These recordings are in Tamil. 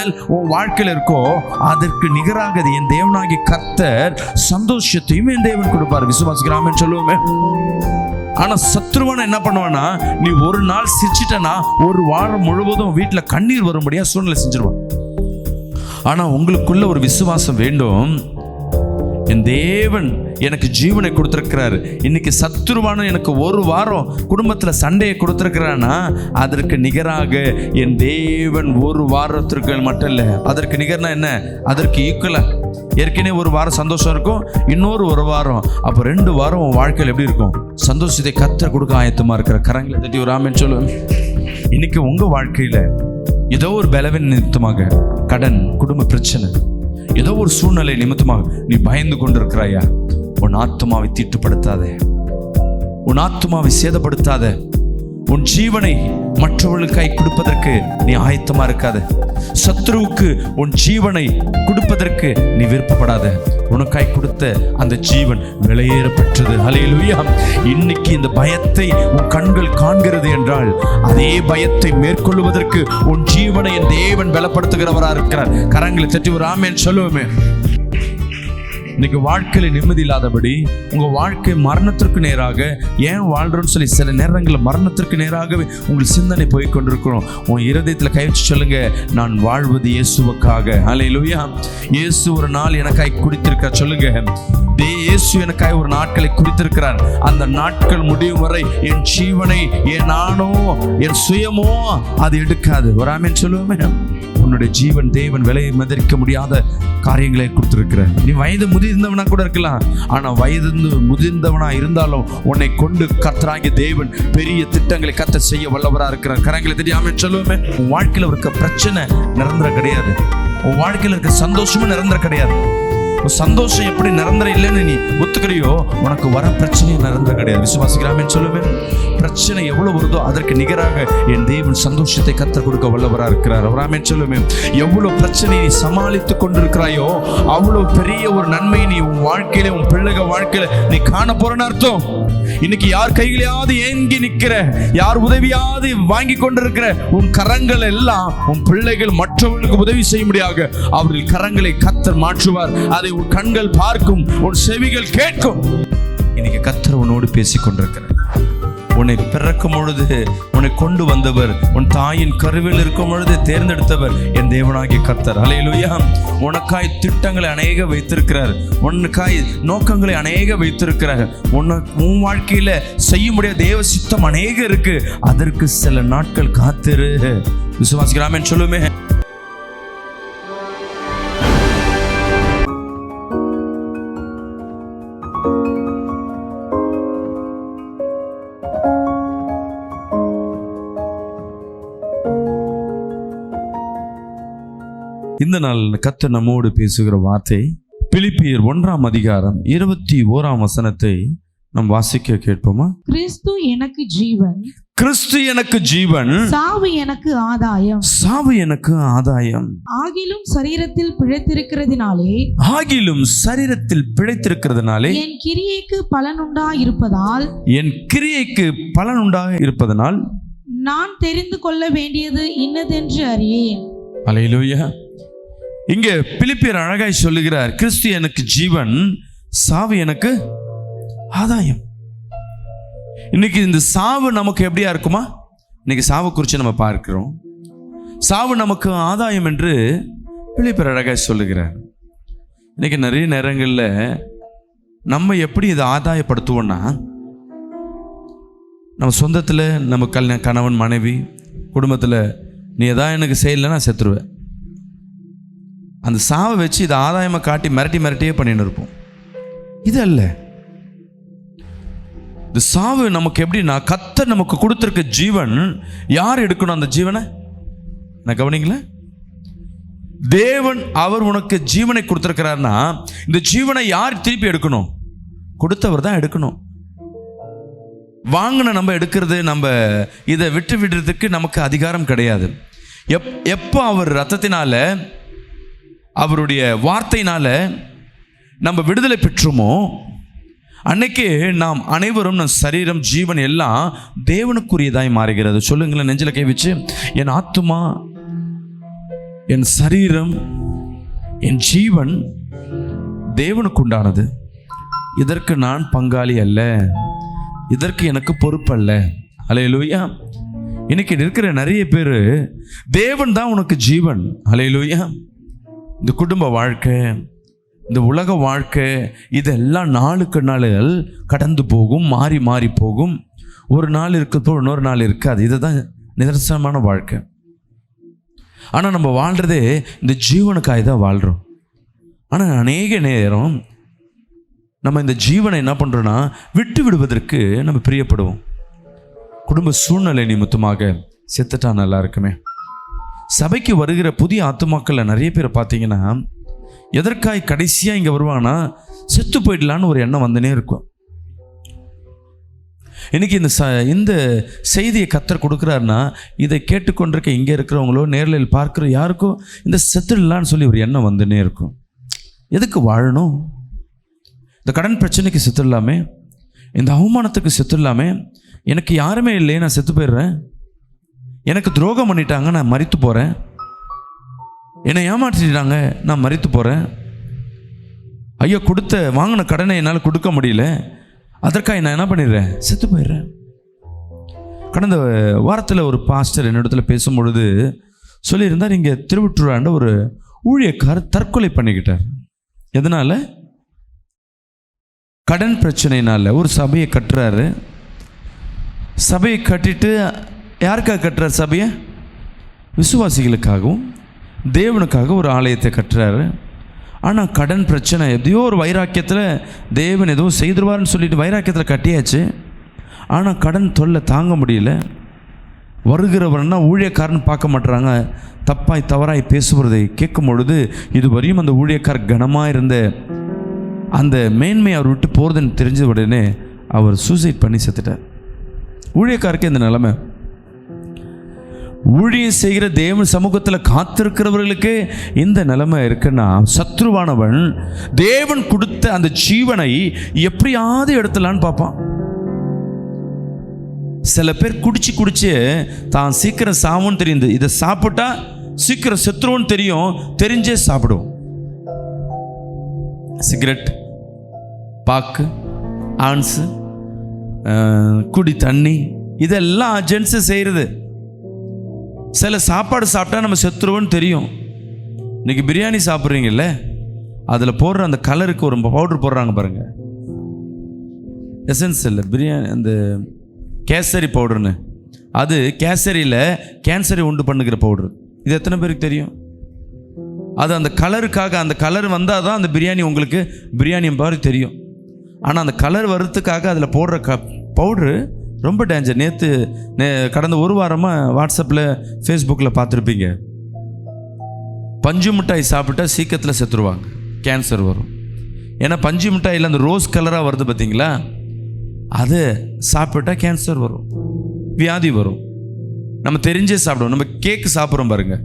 லெவல் உன் வாழ்க்கையில் இருக்கோ அதற்கு நிகராக என் தேவனாகிய கர்த்தர் சந்தோஷத்தையும் என் தேவன் கொடுப்பார். விசுவாசிக்கிறாமன்னு சொல்லுவோமே. ஆனா சத்ருவான என்ன பண்ணுவானா, நீ ஒரு நாள் சிரிச்சிட்டனா ஒரு வாரம் முழுவதும் வீட்டுல கண்ணீர் வரும்படியா சூழ்நிலை செஞ்சிருவான். ஆனா உங்களுக்குள்ள ஒரு விசுவாசம் வேண்டும். என் தேவன் எனக்கு ஜீவனை கொடுத்திருக்கிறாரு. இன்னைக்கு சத்துருவான எனக்கு ஒரு வாரம் குடும்பத்துல சண்டையை கொடுத்திருக்கிறான்னா அதற்கு நிகராக என் தேவன் ஒரு வாரத்திற்கு மட்டும் இல்லை, அதற்கு நிகர்னா என்ன, அதற்கு ஈக்குவலா ஏற்கனவே ஒரு வாரம் சந்தோஷம் இருக்கும், இன்னொரு ஒரு வாரம், அப்போ 2 வாரம் உன் வாழ்க்கையில் எப்படி இருக்கும், சந்தோஷத்தை கர்த்தர் கொடுக்க ஆயத்தமா இருக்கிற. கரங்களை தட்டி ஒரு ஆமென் சொல்லுவேன். இன்னைக்கு உங்க வாழ்க்கையில ஏதோ ஒரு பலவீன நிமித்தமாக, கடன், குடும்ப பிரச்சனை, ஏதோ ஒரு சூழ்நிலை நிமித்தமாக நீ பயந்து கொண்டிருக்கிறாயா, உன் ஆத்துமாவை தீட்டுப்படுத்தாத, உன் ஆத்துமாவை சேதப்படுத்தாத, உன் ஜீவனை மற்றவர்களுக்காய் கொடுப்பதற்கு நீ ஆயத்தமா இருக்காத, சத்ருவுக்கு உன் ஜீவனை கொடுப்பதற்கு நீ விருப்பப்படாத. உனக்காய் கொடுத்த அந்த ஜீவன் விலையேற பெற்றது. ஹல்லேலூயா. இன்னைக்கு இந்த பயத்தை உன் கண்கள் காண்கிறது என்றால் அதே பயத்தை மேற்கொள்வதற்கு உன் ஜீவனை என் தேவன் பலப்படுத்துகிறவராக இருக்கிறார். கரங்களை தட்டி ஒரு ஆமென் சொல்லுவோமே. இன்னைக்கு வாழ்க்கையில நிம்மதி இல்லாதபடி உங்க வாழ்க்கை மரணத்திற்கு நேராக ஏன் வாழ்றோம்னு சொல்லி சில நேரங்களில் மரணத்திற்கு நேராகவே உங்கள் சிந்தனை போய் கொண்டிருக்கிறோம். உன் இருதயத்தில் கை வச்சு சொல்லுங்க, நான் வாழ்வது இயேசுவுக்காக. ஹல்லேலூயா. இயேசு ஒரு நாள் எனக்காய் குடித்திருக்க சொல்லுங்க. இயேசு எனக்காய் ஒரு நாட்களை குறித்திருக்கிறார். அந்த நாட்கள் முடியும் வரை என் ஜீவனை, என் நானோ, என் சுயமோ அது எடுக்காது. ஒரு ஆமென் சொல்லுவோமே. உன்னுடைய ஜீவன் தேவன் விலையை மதிக்க முடியாத காரியங்களை கொடுத்திருக்கிற. நீ வயது முதிர்ந்தவனா கூட இருக்கலாம், ஆனா வயது முதிர்ந்தவனா இருந்தாலும் உன்னை கொண்டு கர்த்தராகிய தேவன் பெரிய திட்டங்களை கர்த்தர் செய்ய வல்லவரா இருக்கிறார். கரங்களை தட்டி ஆமென் சொல்லுவோமே. உன் வாழ்க்கையில இருக்க பிரச்சனை நிரந்தரம் கிடையாது. உன் வாழ்க்கையில இருக்க சந்தோஷமும் நிரந்தரம் கிடையாது. சந்தோஷம் எப்படி நிரந்தரம் இல்லைன்னு நீ ஒத்துக்கிறியோ, உனக்கு வர பிரச்சனையும் நிரந்தரம் கிடையாது. விசுவாசிக்கிறாமேன்னு சொல்லுவேன். பிரச்சனை எவ்வளவு வருதோ அதற்கு நிகராக என் தேவன் சந்தோஷத்தை கர்த்தர் கொடுக்க வல்லவரா இருக்கிறார். அவராமேன்னு சொல்லுவேன். எவ்வளவு பிரச்சனை நீ சமாளித்து கொண்டிருக்கிறாயோ அவ்வளவு பெரிய ஒரு நன்மை நீ உன் வாழ்க்கையில, உன் பிள்ளைகள் வாழ்க்கையில நீ காண போறன்னு அர்த்தம். இன்னைக்கு யார் கைகளையாவது ஏங்கி நிற்கிற, யார் உதவியாவது வாங்கி கொண்டிருக்கிற உன் கரங்கள் எல்லாம் உன் பிள்ளைகள் மற்றவர்களுக்கு உதவி செய்ய முடியாது. அவர்கள் கரங்களை கர்த்தர் மாற்றுவார். அதை உன் கண்கள் பார்க்கும், உன் செவிகள் கேட்கும். இன்னைக்கு கர்த்தர் உன்னோடு பேசிக் கொண்டிருக்கிறார். உன்னை பிறக்கும் பொழுது உன்னை கொண்டு வந்தவர், உன் தாயின் கருவில் இருக்கும் பொழுது தேர்ந்தெடுத்தவர் என் தேவனாகிய கர்த்தர். ஹல்லேலூயா. உனக்காய் திட்டங்களை அநேக வைத்திருக்கிறார். உனக்காய் நோக்கங்களை அநேக வைத்திருக்கிறார். உன் வாழ்க்கையில செய்ய முடியாத தேவ சித்தம் அநேக இருக்கு. அதற்கு சில நாட்கள் காத்திரு. விசுவாசிக்கிறாமேன்னு சொல்லுமே. இந்த நாள் கர்த்தர் நம்மோடு பேசுகிற வார்த்தை பிலிப்பியர் 1ஆம் அதிகாரம் 21ஆம் வசனத்தை நாம் வாசிக்க கேட்போமா? கிறிஸ்து எனக்கு ஜீவன், கிறிஸ்து எனக்கு ஜீவன், சாவு எனக்கு ஆதாயம், சாவு எனக்கு ஆதாயம். ஆகிலும் சரீரத்தில் பிழைத்திருக்கிறதினாலே, ஆகிலும் சரீரத்தில் பிழைத்திருக்கிறதுனாலே என் கிரியைக்கு பலனுண்டா இருப்பதால், என் கிரியைக்கு பலனுண்டா இருப்பதனால் நான் தெரிந்து கொள்ள வேண்டியது இன்னதென்று அறியேன். அல்லேலூயா. இங்கே பிலிப்பியர் அழகாய் சொல்லுகிறார், கிறிஸ்து எனக்கு ஜீவன், சாவு எனக்கு ஆதாயம். இன்னைக்கு இந்த சாவு நமக்கு எப்படியா இருக்குமா? இன்னைக்கு சாவு குறித்து நம்ம பார்க்கிறோம். சாவு நமக்கு ஆதாயம் என்று பிலிப்பியர் அழகாய் சொல்லுகிறார். இன்னைக்கு நிறைய நேரங்களில் நம்ம எப்படி இதை ஆதாயப்படுத்துவோம்னா, நம்ம சொந்தத்தில் நம்ம கணவன் மனைவி குடும்பத்தில் நீ எதாவது எனக்கு செய்யலைன்னா செத்துருவேன், அந்த சாவை வச்சு இதை ஆதாயமாக காட்டி மிரட்டியே பண்ணின்னு இருப்போம். இது அல்ல. இந்த சாவு நமக்கு எப்படின்னா, கர்த்தர் நமக்கு கொடுத்துருக்க ஜீவன் யார் எடுக்கணும்? அந்த ஜீவனை நான் கவனிங்கள, தேவன் அவர் உனக்கு ஜீவனை கொடுத்துருக்கிறார்னா இந்த ஜீவனை யார் திருப்பி எடுக்கணும்? கொடுத்தவர் தான் எடுக்கணும். வாங்கின நம்ம எடுக்கிறது, நம்ம இதை விட்டு விடுறதுக்கு நமக்கு அதிகாரம் கிடையாது. எப்போ அவர் ரத்தத்தினால, அவருடைய வார்த்தையினால நம்ம விடுதலை பெற்றோமோ அன்னைக்கு நாம் அனைவரும் நம் சரீரம், ஜீவன் எல்லாம் தேவனுக்குரியதாய் மாறுகிறது. சொல்லுங்களேன், நெஞ்சில கை வச்சு, என் ஆத்துமா, என் சரீரம், என் ஜீவன் தேவனுக்கு உண்டானது. இதற்கு நான் பங்காளி அல்ல, இதற்கு எனக்கு பொறுப்பல்ல. அல்லேலூயா. இன்னைக்கு இருக்கிற நிறைய பேர் தேவன் தான் உனக்கு ஜீவன். அல்லேலூயா. இந்த குடும்ப வாழ்க்கை, இந்த உலக வாழ்க்கை, இதெல்லாம் நாளுக்கு நாள் கடந்து போகும், மாறி மாறி போகும். ஒரு நாள் இருக்கிறப்போ இன்னொரு நாள் இருக்காது. இதுதான் நிதர்சனமான வாழ்க்கை. ஆனால் நம்ம வாழ்கிறதே இந்த ஜீவனுக்காக தான் வாழ்கிறோம். ஆனால் அநேக நேரம் நம்ம இந்த ஜீவனை என்ன பண்ணுறோன்னா விட்டு விடுவதற்கு நம்ம பிரியப்படுவோம். குடும்ப சூழ்நிலை நிமித்தமாக செத்துட்டா நல்லா இருக்குமே. சபைக்கு வருகிற புதிய ஆத்துமாக்களில் நிறைய பேர் பார்த்தீங்கன்னா எதற்காய் கடைசியாக இங்கே வருவாங்கன்னா செத்து போயிடலான்னு ஒரு எண்ணம் வந்துனே இருக்கும். இன்னைக்கு இந்த செய்தியை கர்த்தர் கொடுக்குறாருன்னா இதை கேட்டுக்கொண்டிருக்க இங்கே இருக்கிறவங்களோ நேரில் பார்க்குற யாருக்கும் இந்த செத்துடலான்னு சொல்லி ஒரு எண்ணம் வந்துனே இருக்கும். எதுக்கு வாழணும்? இந்த கடன் பிரச்சனைக்கு செத்துடலாமே, இந்த அவமானத்துக்கு செத்துடலாமே, எனக்கு யாருமே இல்லையே, நான் செத்து போயிடுறேன், எனக்கு துரோகம் பண்ணிட்டாங்க, நான் மரித்து போகிறேன், என்னை ஏமாற்றிட்டாங்க, நான் மரித்து போகிறேன், ஐயோ வாங்கின கடனை என்னால் கொடுக்க முடியல, அதற்காக நான் என்ன பண்ணிடுறேன், செத்து போயிடுறேன். கடந்த வாரத்தில் ஒரு பாஸ்டர் என்னிடத்துல பேசும்பொழுது சொல்லியிருந்தார், இங்கே திருவொற்றியூராண்ட ஒரு ஊழியக்காரர் தற்கொலை பண்ணிக்கிட்டார். எதனால்? கடன் பிரச்சனைனால. ஒரு சபையை கட்டுறாரு. சபையை கட்டிட்டு யாருக்காக கட்டுறாரு? சபையை விசுவாசிகளுக்காகவும் தேவனுக்காக ஒரு ஆலயத்தை கட்டுறாரு. ஆனால் கடன் பிரச்சனை, எதையோ ஒரு வைராக்கியத்தில் தேவன் ஏதோ செய்திருவார்னு சொல்லிட்டு வைராக்கியத்தில் கட்டியாச்சு. ஆனால் கடன் தொல்லை தாங்க முடியல. வருகிறவர்னா ஊழியக்காரன்னு பார்க்க மாட்டுறாங்க, தப்பாய் தவறாய் பேசுகிறதை கேட்கும் பொழுது இதுவரையும் அந்த ஊழியக்கார் கனமாக இருந்த அந்த மேன்மை அவர் விட்டு போகிறதுன்னு தெரிஞ்ச உடனே அவர் சூசைட் பண்ணி செத்துட்டார். ஊழியக்காருக்கு இந்த நிலைமை. ஊழியம் செய்கிற தேவன் சமூகத்தில் காத்திருக்கிறவர்களுக்கு இந்த நிலைமை இருக்குன்னா, சத்ருவானவன் தேவன் கொடுத்த அந்த ஜீவனை எப்படியாவது எடுத்துலான்னு பார்ப்பான். சில பேர் குடிச்சு தான் சீக்கிரம் சாவுன்னு தெரியுது, இதை சாப்பிட்டா சீக்கிரம் செத்துருவோன்னு தெரிஞ்சே சாப்பிடுவோம். சிகரெட், பாக்கு, ஆன்ஸு, குடி தண்ணி, இதெல்லாம் ஜென்ஸு செய்கிறது. சில சாப்பாடு சாப்பிட்டா நம்ம செத்துருவோன்னு தெரியும். இன்றைக்கி பிரியாணி சாப்பிட்றீங்கல்ல, அதில் போடுற அந்த கலருக்கு ஒரு பவுடர் போடுறாங்க பாருங்கள், எசன்ஸ் இல்லை, பிரியாணி அந்த கேசரி பவுடர்னு, அது கேசரியில் கேன்சரை உண்டு பண்ணுகிற பவுடர். இது எத்தனை பேருக்கு தெரியும்? அது அந்த கலருக்காக, அந்த கலர் வந்தால் தான் அந்த பிரியாணி உங்களுக்கு பிரியாணி மாதிரி தெரியும். ஆனால் அந்த கலர் வர்றதுக்காக அதில் போடுற பவுட்ரு ரொம்ப டேஞ்சர். கடந்த ஒரு வாரமாக வாட்ஸ்அப்பில் ஃபேஸ்புக்கில் பார்த்துருப்பீங்க, பஞ்சு மிட்டாய் சாப்பிட்டா சீக்கிரத்தில் செத்துருவாங்க, கேன்சர் வரும். ஏன்னா பஞ்சு மிட்டாயில் அந்த ரோஸ் கலராக வருது பார்த்தீங்களா, அது சாப்பிட்டா கேன்சர் வரும், வியாதி வரும். நம்ம தெரிஞ்சே சாப்பிடுவோம். நம்ம கேக்கு சாப்பிட்றோம் பாருங்க,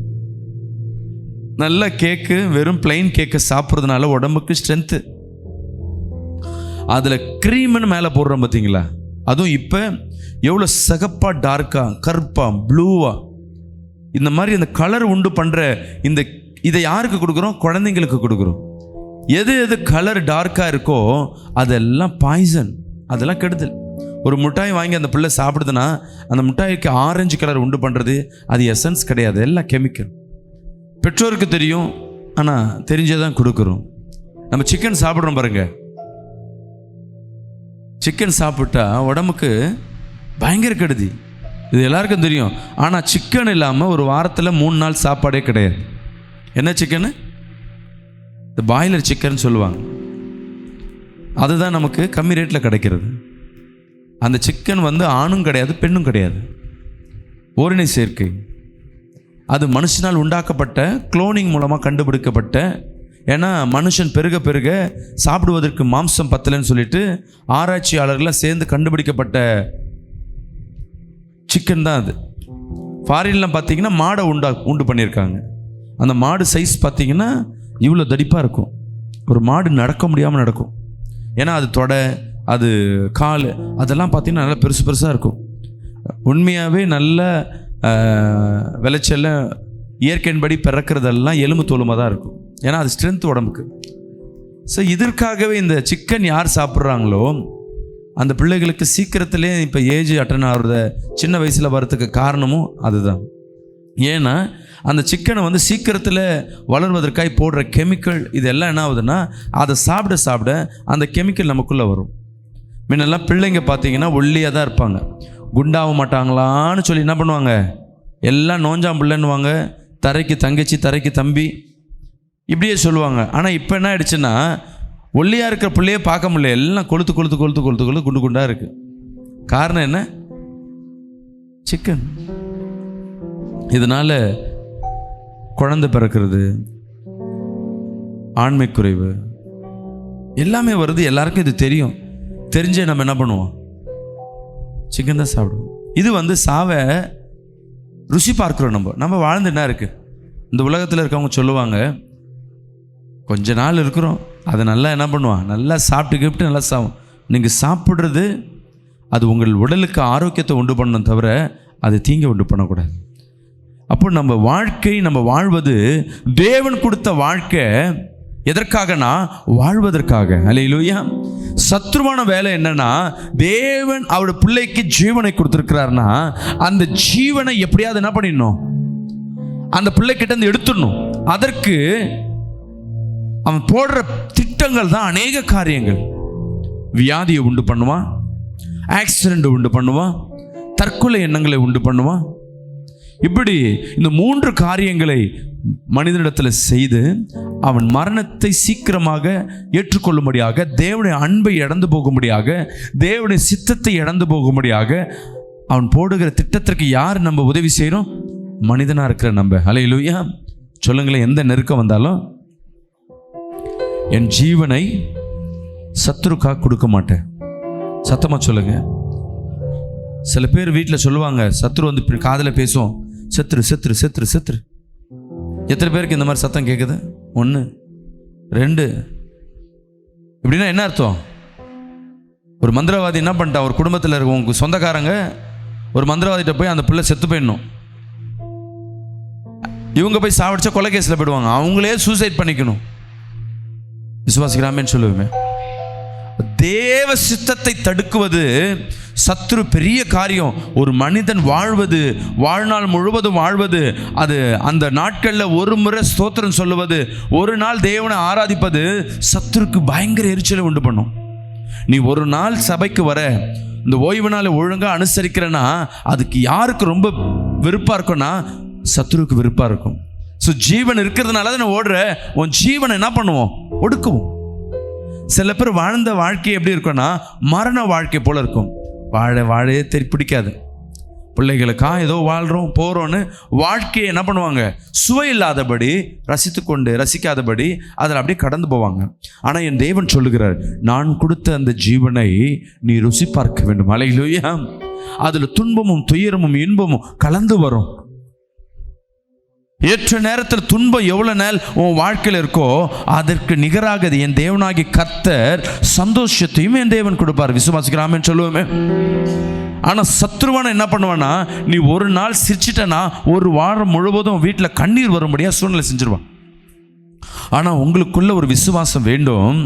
நல்ல கேக்கு, வெறும் பிளைன் கேக்கை சாப்பிட்றதுனால உடம்புக்கு ஸ்ட்ரென்த்து. அதில் க்ரீம்னு மேலே போடுறோம் பார்த்தீங்களா, அதுவும் இப்போ எவ்வளோ சகப்பாக, டார்க்காக, கருப்பாக, ப்ளூவாக, இந்த மாதிரி அந்த கலர் உண்டு பண்ணுற இதை யாருக்கு கொடுக்குறோம்? குழந்தைங்களுக்கு கொடுக்குறோம். எது கலர் டார்க்காக இருக்கோ அதெல்லாம் பாய்சன், அதெல்லாம் கெடுதல். ஒரு மிட்டாய் வாங்கி அந்த பிள்ளை சாப்பிடுதுன்னா அந்த மிட்டாய்க்கு ஆரஞ்சு கலர் உண்டு பண்ணுறது அது எசன்ஸ் கிடையாது, எல்லாம் கெமிக்கல். பெற்றோருக்கு தெரியும், ஆனால் தெரிஞ்சே தான் கொடுக்குறோம். நம்ம சிக்கன் சாப்பிட்றோம் பாருங்க, சிக்கன் சாப்பிட்டா உடம்புக்கு பயங்கர கெடுதி, இது எல்லாருக்கும் தெரியும். ஆனால் சிக்கன் இல்லாமல் ஒரு வாரத்தில் 3 நாள் சாப்பாடே கிடையாது. என்ன சிக்கனு? இந்த பாய்லர் சிக்கன் சொல்லுவாங்க, அதுதான் நமக்கு கம்மி ரேட்டில் கிடைக்கிறது. அந்த சிக்கன் ஆணும் கிடையாது, பெண்ணும் கிடையாது, ஓரினை சேர்க்கை. அது மனுஷனால் உண்டாக்கப்பட்ட, குளோனிங் மூலமாக கண்டுபிடிக்கப்பட்ட. ஏன்னா மனுஷன் பெருக பெருக சாப்பிடுவதற்கு மாம்சம் பத்தலைன்னு சொல்லிட்டு ஆராய்ச்சியாளர்கள்லாம் சேர்ந்து கண்டுபிடிக்கப்பட்ட சிக்கன் தான் அது. ஃபாரின்லாம் பார்த்தீங்கன்னா மாடை உண்டு பண்ணியிருக்காங்க. அந்த மாடு சைஸ் பார்த்தீங்கன்னா இவ்வளோ தடிப்பாக இருக்கும். ஒரு மாடு நடக்க முடியாமல் நடக்கும். ஏன்னா அது தொடை, அது கால், அதெல்லாம் பார்த்தீங்கன்னா நல்லா பெருசாக இருக்கும். உண்மையாகவே நல்ல விளைச்சல்ல இயற்கையின்படி பிறக்கிறதெல்லாம் எலும்பு தோலுமாக தான் இருக்கும். ஏன்னா அது ஸ்ட்ரென்த் உடம்புக்கு. ஸோ இதற்காகவே இந்த சிக்கன் யார் சாப்பிட்றாங்களோ அந்த பிள்ளைகளுக்கு சீக்கிரத்திலே இப்போ ஏஜ் அட்டன் ஆகுறத சின்ன வயசில் வரத்துக்கு காரணமும் அதுதான். ஏன்னா அந்த சிக்கனை வந்து சீக்கிரத்தில் வளர்வதற்காக போடுற கெமிக்கல் இதெல்லாம் என்ன ஆகுதுன்னா அதை சாப்பிட சாப்பிட அந்த கெமிக்கல் நமக்குள்ளே வரும். முன்னெல்லாம் பிள்ளைங்க பார்த்தீங்கன்னா ஒல்லியாக தான் இருப்பாங்க, குண்டாக மாட்டாங்களான்னு சொல்லி என்ன பண்ணுவாங்க, எல்லாம் நோஞ்சாம்பிள்ளைன்னுவாங்க, தரைக்கு தங்கச்சி தரைக்கு தம்பி இப்படியே சொல்லுவாங்க. ஆனால் இப்போ என்ன ஆயிடுச்சுன்னா ஒல்லியாக இருக்கிற பிள்ளையே பார்க்க முடியல, எல்லாம் கொளுத்து கொளுத்து கொளுத்து கொளுத்து கொளுத்து குண்டு குண்டாக இருக்குது. காரணம் என்ன? சிக்கன். இதனால் குழந்தை பிறக்கிறது, ஆண்மை குறைவு எல்லாமே வருது. எல்லாருக்கும் இது தெரியும். தெரிஞ்சே நம்ம என்ன பண்ணுவோம்? சிக்கன் தான் சாப்பிடுவோம். இது வந்து சாவை ருசி பார்க்குறோம். நம்ம வாழ்ந்து என்ன இருக்குது? இந்த உலகத்தில் இருக்கவங்க சொல்லுவாங்க, கொஞ்ச நாள் இருக்கிறோம், அதை நல்லா என்ன பண்ணுவான், நல்லா சாப்பிட்டு நல்லா சாவும். நீங்கள் சாப்பிட்றது அது உங்கள் உடலுக்கு ஆரோக்கியத்தை உண்டு பண்ணணும் தவிர அது தீங்கை உண்டு பண்ணக்கூடாது. அப்போ நம்ம வாழ்க்கை, நம்ம வாழ்வது தேவன் கொடுத்த வாழ்க்கை எதற்காகனா வாழ்வதற்காக. அல்லேலூயா. சத்ருவான வேலை என்னன்னா, தேவன் அவருடைய பிள்ளைக்கு ஜீவனை கொடுத்துருக்கிறார்னா அந்த ஜீவனை எப்படியாவது என்ன பண்ணிடணும், அந்த பிள்ளைகிட்ட இருந்து எடுத்துடணும். அதற்கு அவன் போடுற திட்டங்கள் தான் அநேக காரியங்கள். வியாதியை உண்டு பண்ணுவான், ஆக்சிடென்ட் உண்டு பண்ணுவான், தற்கொலை எண்ணங்களை உண்டு பண்ணுவான். இப்படி இந்த 3 காரியங்களை மனிதனிடத்தில் செய்து அவன் மரணத்தை சீக்கிரமாக ஏற்றுக்கொள்ளும்படியாக, தேவனுடைய அன்பை இழந்து போகும்படியாக, தேவனுடைய சித்தத்தை இழந்து போகும்படியாக அவன் போடுகிற திட்டத்திற்கு யார் நம்ம உதவி செய்கிறோம்? மனிதனாக இருக்கிற நம்ம. அல்லேலூயா. சொல்லுங்களேன், எந்த நெருக்கம் வந்தாலும் என் ஜீவனை சத்துருக்காக கொடுக்க மாட்டேன். சத்தமாக சொல்லுங்க. சில பேர் வீட்டில் சொல்லுவாங்க, சத்துரு வந்து இப்படி காதில் பேசும், செத்துரு செத்துரு செத்துரு செத்துரு. எத்தனை பேருக்கு இந்த மாதிரி சத்தம் கேட்குது? 1 2. இப்படின்னா என்ன அர்த்தம்? ஒரு மந்திரவாதி என்ன பண்ணிட்டான், ஒரு குடும்பத்தில் இருக்க உங்க சொந்தக்காரங்க ஒரு மந்திரவாதிகிட்ட போய் அந்த பிள்ளை செத்து போயிடணும், இவங்க போய் சாவடிச்சா கொலை கேஸில் போயிடுவாங்க, அவங்களே சூசைட் பண்ணிக்கணும். விசுவாசிக்கிறாமேன்னு சொல்லுவேன். தேவ சித்தத்தை தடுக்குவது சத்துரு பெரிய காரியம். ஒரு மனிதன் வாழ்வது, வாழ்நாள் முழுவதும் வாழ்வது, அது அந்த நாட்களில் ஒரு முறை ஸ்தோத்திரம் சொல்லுவது, ஒரு நாள் தேவனை ஆராதிப்பது சத்துருக்கு பயங்கர எரிச்சலை உண்டு பண்ணும். நீ ஒரு நாள் சபைக்கு வர, இந்த ஓய்வு நாளை ஒழுங்காக அனுசரிக்கிறேன்னா அதுக்கு யாருக்கு ரொம்ப வெறுப்பாக இருக்கும்னா சத்துருக்கு வெறுப்பாக இருக்கும். ஸோ ஜீவன் இருக்கிறதுனால தான் ஓடுற, உன் ஜீவனை என்ன பண்ணுவோம்? ஒடுக்குவோம். சில பேர் வாழ்ந்த வாழ்க்கை எப்படி இருக்கும்னா மரண வாழ்க்கை போல இருக்கும். வாழையே பிடிக்காது. பிள்ளைகளுக்காக ஏதோ வாழ்கிறோம் போகிறோன்னு வாழ்க்கையை என்ன பண்ணுவாங்க? சுவை இல்லாதபடி ரசிக்காதபடி அதில் அப்படியே கடந்து போவாங்க. ஆனால் என் தேவன் சொல்லுகிறார், நான் கொடுத்த அந்த ஜீவனை நீ ருசி பார்க்க வேண்டும். அல்லேலூயா. அதில் துன்பமும் துயரமும் இன்பமும் கலந்து வரும். ஏற்ற நேரத்தில் துன்பம் எவ்வளோ நாள் உன் வாழ்க்கையில் இருக்கோ அதற்கு நிகராக என் தேவனாகி கர்த்தர் சந்தோஷத்தையும் என் தேவன் கொடுப்பார். விசுவாசிக்கிறாமேன்னு சொல்லுவோமே. ஆனால் சத்ருவான என்ன பண்ணுவான்னா, நீ ஒரு நாள் சிரிச்சிட்டனா ஒரு வாரம் முழுவதும் வீட்டில் கண்ணீர் வரும்படியா சூழ்நிலை செஞ்சிருவான். ஆனால் உங்களுக்குள்ள ஒரு விசுவாசம் வேண்டும்.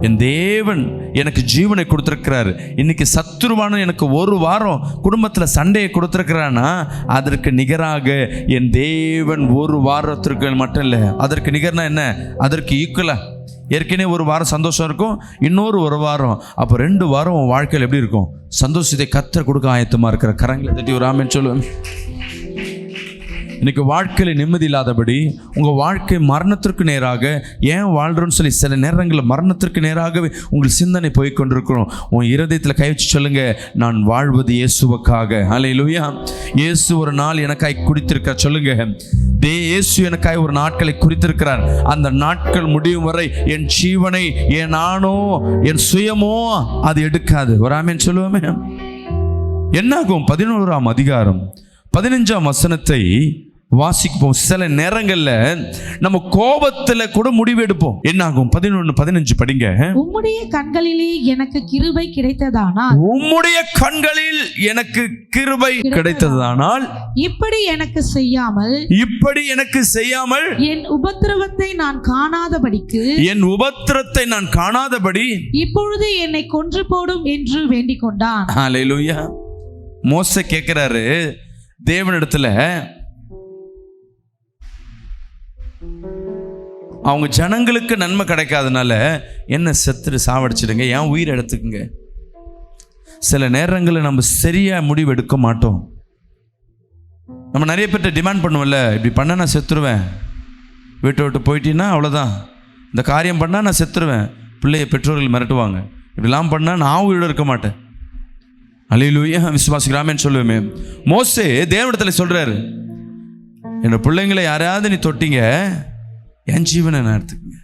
என் தேவன் எனக்கு ஜீவனை கொடுத்துருக்கிறார். இன்னைக்கு சத்துருவான எனக்கு ஒரு வாரம் குடும்பத்தில் சண்டையை கொடுத்துருக்கிறான்னா அதற்கு நிகராக என் தேவன் ஒரு வாரத்திற்கு மட்டும் இல்லை, அதற்கு நிகர்னா என்ன, அதற்கு ஈக்குவலாக ஏற்கனவே ஒரு வாரம் சந்தோஷம் இருக்கும், இன்னொரு ஒரு வாரம், அப்போ 2 வாரம் உன் வாழ்க்கையில் எப்படி இருக்கும்? சந்தோஷத்தை கர்த்தர் கொடுக்க ஆயத்தமாக இருக்கிற. கரங்களை தட்டி ஒரு ஆமென் சொல்லுவேன். இன்னைக்கு வாழ்க்கையில் நிம்மதி இல்லாதபடி உங்கள் வாழ்க்கை மரணத்திற்கு நேராக ஏன் வாழ்கிறோன்னு சொல்லி சில நேரங்களில் மரணத்திற்கு நேராகவே உங்கள் சிந்தனை போய்கொண்டிருக்கிறோம். உன் இருதயத்தில் கை வச்சு சொல்லுங்க, நான் வாழ்வது இயேசுவுக்காக. அல்லேலூயா. இயேசு ஒரு நாள் எனக்காய் குடித்திருக்க சொல்லுங்க. இயேசு எனக்காய் ஒரு நாட்களை குறித்திருக்கிறார். அந்த நாட்கள் முடியும் வரை என் ஜீவனை என் நானோ என் சுயமோ அது எடுக்காது. ஒரு ஆமென் சொல்லுவோமே. என்னாகும்? 11ஆம் அதிகாரம் 15ஆம் வசனத்தை வாசிப்போம். சில நேரங்கள்ல நம்ம கோபத்துல கூட முடிவு எடுப்போம். என்ன ஆகும்? 11:15 படிங்க. உம்முடைய கண்களிலே எனக்கு கிருபை கிடைத்ததானால், உம்முடைய கண்களில் எனக்கு கிருபை கிடைத்ததானால், இப்படி எனக்கு செய்யாமல் என் உபத்திரவத்தை நான் காணாதபடி இப்பொழுது என்னை கொன்று போடும் என்று வேண்டிக் கொண்டான். ஹல்லேலூயா. மோசே கேட்கிறாரு தேவனிடத்துல, அவங்க ஜனங்களுக்கு நன்மை கிடைக்காதனால என்ன செத்துட்டு சாவடிச்சிடுங்க, ஏன் உயிர் எடுத்துக்குங்க. சில நேரங்களில் நம்ம சரியா முடிவு எடுக்க மாட்டோம். நம்ம நிறைய பேர்ட்ட டிமாண்ட் பண்ணுவோம்ல, இப்படி பண்ண நான் செத்துருவேன், வீட்டை விட்டு போயிட்டீங்கன்னா அவ்வளோதான், இந்த காரியம் பண்ணால் நான் செத்துருவேன், பிள்ளைய பெற்றோர்கள் மிரட்டுவாங்க, இப்படிலாம் பண்ணால் நான் உயிரோடு இருக்க மாட்டேன். அல்லேலூயா. விசுவாசிக்கிறாமேன்னு சொல்லுவேமே. மோசே தேவனிடத்தில் சொல்றாரு, என்னோட பிள்ளைங்களை யாரையாவது நீ தொட்டீங்க, என் ஜீவனை நான் எடுத்துக்கங்க.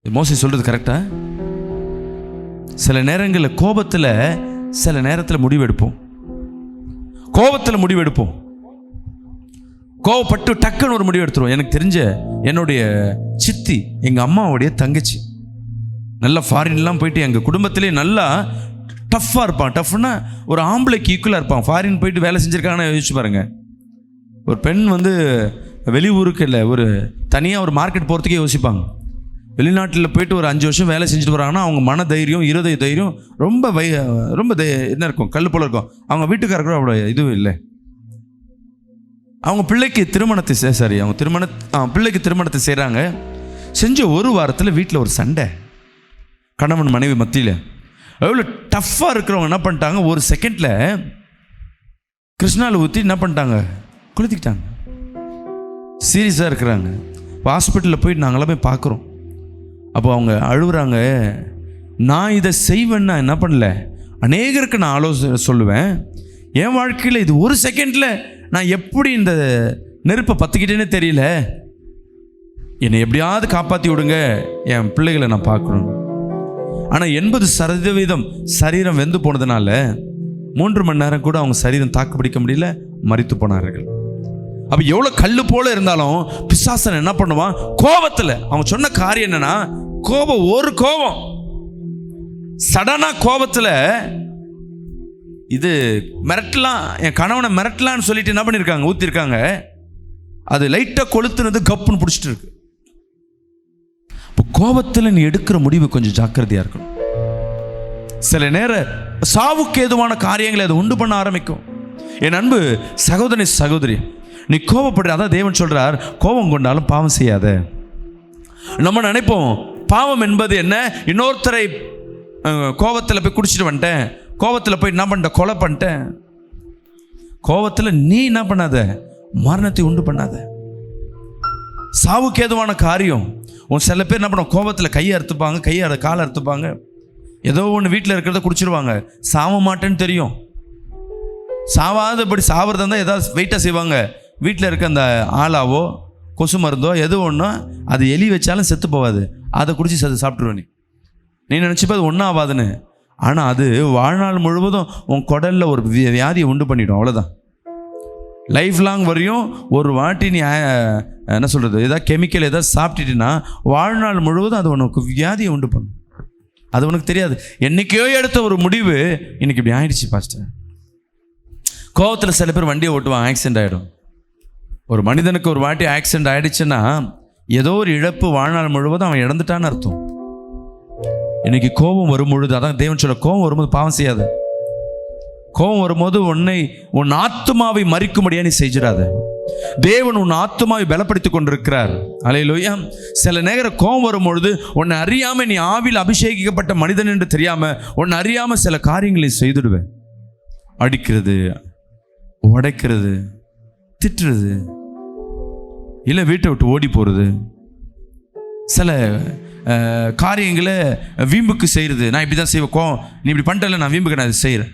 மோசே சொல்றது கரெக்டா? சில நேரங்களில் கோபத்தில் சில நேரத்தில் முடிவெடுப்போம். கோபப்பட்டு டக்குன்னு ஒரு முடிவு எடுத்துருவோம். எனக்கு தெரிஞ்ச என்னுடைய சித்தி, எங்கள் அம்மாவுடைய தங்கச்சி, நல்லா ஃபாரின்லாம் போயிட்டு எங்கள் குடும்பத்திலே நல்லா டஃப்பாக இருப்பான். டஃப்னா ஒரு ஆம்பளைக்கு ஈக்குவலாக இருப்பான். ஃபாரின் போயிட்டு வேலை செஞ்சுருக்காங்கன்னு யோசிச்சு பாருங்க. ஒரு பெண் வெளியூருக்கு இல்லை, ஒரு தனியாக ஒரு மார்க்கெட் போகிறதுக்கே யோசிப்பாங்க. வெளிநாட்டில் போயிட்டு ஒரு 5 வருஷம் வேலை செஞ்சுட்டு வராங்கன்னா அவங்க மன தைரியம், இருதய தைரியம் ரொம்ப என்ன இருக்கும், கல் போல இருக்கும். அவங்க வீட்டுக்காரர்கள் அவ்வளோ இதுவும் இல்லை. அவங்க பிள்ளைக்கு திருமணத்தை செய்கிறாங்க. செஞ்ச ஒரு வாரத்தில் வீட்டில் ஒரு சண்டை, கணவன் மனைவி மத்தியில். எவ்வளோ டஃப்பாக இருக்கிறவங்க என்ன பண்ணிட்டாங்க, ஒரு செகண்டில் கிருஷ்ணாவில் ஊற்றி என்ன பண்ணிட்டாங்க, கொளுத்திக்கிட்டாங்க. சீரியஸாக இருக்கிறாங்க. ஹாஸ்பிட்டலில் போயிட்டு நாங்களாம் போய் பார்க்குறோம். அப்போ அவங்க அழுகுறாங்க. நான் இதை செய்வேன்னா என்ன பண்ணல, அநேகருக்கு நான் ஆலோசனை சொல்லுவேன். என் வாழ்க்கையில் இது ஒரு செகண்டில் நான் எப்படி இந்த நெருப்பை பற்றிக்கிட்டேன்னு தெரியல, என்னை எப்படியாவது காப்பாற்றி விடுங்க, என் பிள்ளைகளை நான் பார்க்கணும். ஆனால் 80% சரீரம் வெந்து போனதுனால 3 மணி நேரம் கூட அவங்க சரீரம் தாக்கு பிடிக்க முடியல, மரித்து போனார்கள். அப்போ எவ்வளோ கல் போல இருந்தாலும் பிசாசன் என்ன பண்ணுவான், கோபத்தில். அவங்க சொன்ன காரியம் என்னன்னா, கோபம் சடனாக கோபத்தில் இது மிரட்டலாம், என் கணவனை மிரட்டலான்னு சொல்லிட்டு என்ன பண்ணியிருக்காங்க, ஊற்றிருக்காங்க. அது லைட்டாக கொளுத்துனது கப்புன்னு பிடிச்சிட்டு இருக்கு. இப்போ கோபத்தில் நீ எடுக்கிற முடிவு கொஞ்சம் ஜாக்கிரதையாக இருக்கணும். சில நேரம் சாவுக்கு ஏதுவான காரியங்களை அதை உண்டு பண்ண ஆரம்பிக்கும். என் அன்பு சகோதரி, நீ கோபப்படுற, அதான் தேவன் சொல்றார், கோபம் கொண்டாலும் பாவம் செய்யாத. நம்ம நினைப்போம் பாவம் என்பது என்ன, இன்னொருத்தரை கோபத்தில் போய் குடிச்சிட்டு வந்துட்டேன், கோபத்தில் போய் என்ன பண்ணிட்டேன், கொலை பண்ணிட்டேன். கோபத்தில் நீ என்ன பண்ணாத, மரணத்தை உண்டு பண்ணாத. சாவுக்கு ஏதுவான காரியம். சில பேர் என்ன பண்ணுவோம், கோபத்தில் கையை அறுத்துப்பாங்க, காலை அறுத்துப்பாங்க, ஏதோ ஒன்று வீட்டில் இருக்கிறத குடிச்சிருவாங்க. சாவ மாட்டேன்னு தெரியும், சாவாதபடி சாவறதா இருந்தால் ஏதாவது வெயிட்டாக செய்வாங்க. வீட்டில் இருக்க அந்த ஆளாவோ கொசு மருந்தோ எது ஒன்றோ, அது எலி வச்சாலும் செத்து போகாது, அதை குடிச்சு சாப்பிட்ருவேன். நீ நினச்சிப்போ அது ஒன்றும் ஆகாதுன்னு. ஆனால் அது வாழ்நாள் முழுவதும் உன் குடலில் ஒரு வியாதியை உண்டு பண்ணிடும். அவ்வளோதான். லைஃப் லாங் வரையும் ஒரு வாட்டி நீ என்ன சொல்கிறது, ஏதாவது கெமிக்கல் ஏதாவது சாப்பிட்டுட்டின்னா வாழ்நாள் முழுவதும் அது உனக்கு வியாதியை உண்டு பண்ணும். அது உனக்கு தெரியாது. என்றைக்கையோ எடுத்த ஒரு முடிவு இன்னைக்கு இப்படி ஆயிடுச்சு பாஸ்டர். கோவத்தில் சில பேர் வண்டியை ஓட்டுவான், ஆக்சிடென்ட் ஆகிடும். ஒரு மனிதனுக்கு ஒரு வாட்டி ஆக்சிடென்ட் ஆகிடுச்சுன்னா ஏதோ ஒரு இழப்பு, வாழ்நாள் முழுவதும் அவன் இழந்துட்டான்னு அர்த்தம். இன்னைக்கு கோபம் வரும்பொழுது, அதான் தேவன் சொல்ல, கோபம் வரும்போது பாவம் செய்யாத. கோபம் வரும்போது உன் ஆத்துமாவை மறிக்கும்படியா நீ செஞ்சிடாத. தேவன் உன் ஆத்துமாவை பலப்படுத்தி கொண்டிருக்கிறார். அல்லேலூயா. சில நேரம் கோபம் வரும்பொழுது உன்னை அறியாம, நீ ஆவியில் அபிஷேகிக்கப்பட்ட மனிதன் என்று தெரியாம உன்னை அறியாம சில காரியங்களை செய்துடுவேன். அடிக்கிறது, உடைக்கிறது, திட்டுறது, இல்லை வீட்டை விட்டு ஓடி போகிறது, சில காரியங்களை வீம்புக்கு செய்கிறது. நான் இப்படி தான் செய்வேன், நீ இப்படி பண்ணிட்டல, நான் வீம்புக்கு நான் இதை செய்கிறேன்.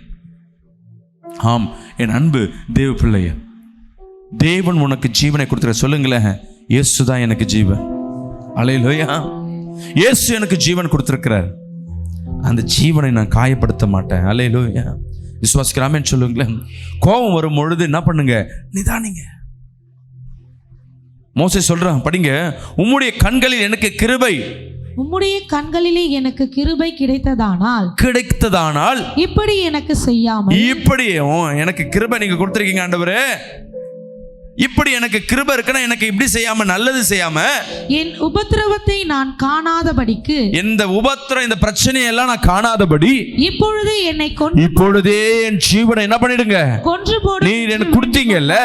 ஆம் என் அன்பு தேவ பிள்ளைய, தேவன் உனக்கு ஜீவனை கொடுத்துற. சொல்லுங்களேன், இயேசு தான் எனக்கு ஜீவன். அல்லேலூயா. இயேசு எனக்கு ஜீவன் கொடுத்துருக்கிறார். அந்த ஜீவனை நான் காயப்படுத்த மாட்டேன். அல்லேலூயா. விசுவாசிக்கிறாமேன்னு சொல்லுங்களேன். கோபம் வரும் பொழுது என்ன பண்ணுங்க, நிதானிங்க. மோசே சொல்றான், படிங்க. உம்முடைய கண்களில் எனக்கு கிருபை, உம்முடைய கண்களிலே எனக்கு கிருபை கிடைத்ததானால் இப்படி எனக்கு செய்யாமல், இப்படி எனக்கு கிருபை நீங்க கொடுத்திருக்கீங்க ஆண்டவரே, இப்படி எனக்கு கிருபை இருக்குன்னா எனக்கு இப்படி செய்யாம, நல்லது செய்யாம, என் உபத்திரவத்தை நான் காணாதபடிக்கு, இந்த உபத்திரம் இந்த பிரச்சனையெல்லாம் நான் காணாதபடி இப்பொழுதே என்னை இப்பொழுதே என் ஜீவனை என்ன பண்ணிடுங்க, கொன்று போடு. நீர் எனக்கு கொடுத்தீங்கல்ல,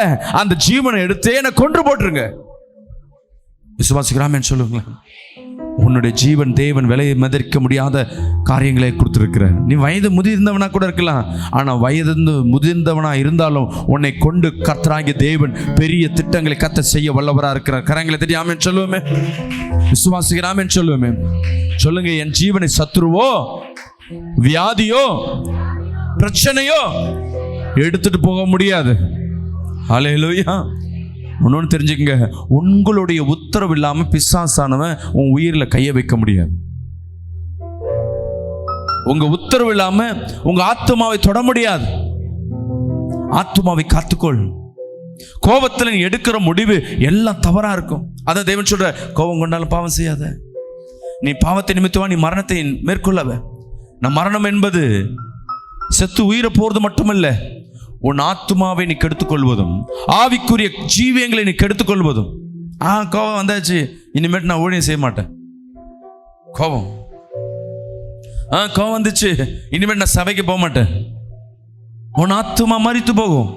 அந்த ஜீவனை எடுத்து என்னை கொன்று போட்டுருங்க. விசுவாசிக்கிறாமேன்னு சொல்லுங்களேன். உன்னுடைய ஜீவன் தேவன் விலையை மதிக்க முடியாத காரியங்களை கொடுத்துருக்கிற. நீ வயது முதிர்ந்தவனா கூட இருக்கலாம், ஆனால் வயது முதிர்ந்தவனா இருந்தாலும் உன்னை கொண்டு கர்த்தராகிய தேவன் பெரிய திட்டங்களை கத்த செய்ய வல்லவரா இருக்கிறார். கரங்களை தட்டி ஆமென் சொல்லுவோமே, விசுவாசிக்கிறாமேன்னு சொல்லுவோமே. சொல்லுங்க, என் ஜீவனை சத்துருவோ, வியாதியோ, பிரச்சனையோ எடுத்துட்டு போக முடியாது. ஹல்லேலூயா. இன்னொன்று தெரிஞ்சுக்கங்க, உங்களுடைய உத்தரவு இல்லாம பிசாசானவன் உன் உயிரில் கையை வைக்க முடியாது. உங்க உத்தரவு இல்லாம உங்க ஆத்துமாவை தொட முடியாது. ஆத்துமாவை காத்துக்கொள். கோபத்தில் நீ எடுக்கிற முடிவு எல்லாம் தவறா இருக்கும். அதான் தேவன் சொல்ற, கோபம் கொண்டாலும் பாவம் செய்யாத. நீ பாவத்தை நிமித்தமா நீ மரணத்தை மேற்கொள்ளவ. நம் மரணம் என்பது செத்து உயிரை போறது மட்டுமல்ல, உன் ஆத்துமாவை நீ கெடுத்துக்கொள்வதும் ஆவிக்குரிய ஜீவியங்களை நீ கெடுத்துக்கொள்வதும். கோபம் வந்தாச்சு, இனிமேட்டு நான் ஊழியம் செய்ய மாட்டேன். கோபம் வந்துச்சு, இனிமேட்டு நான் சபைக்கு போக மாட்டேன். உன் ஆத்துமா மரித்து போகும்.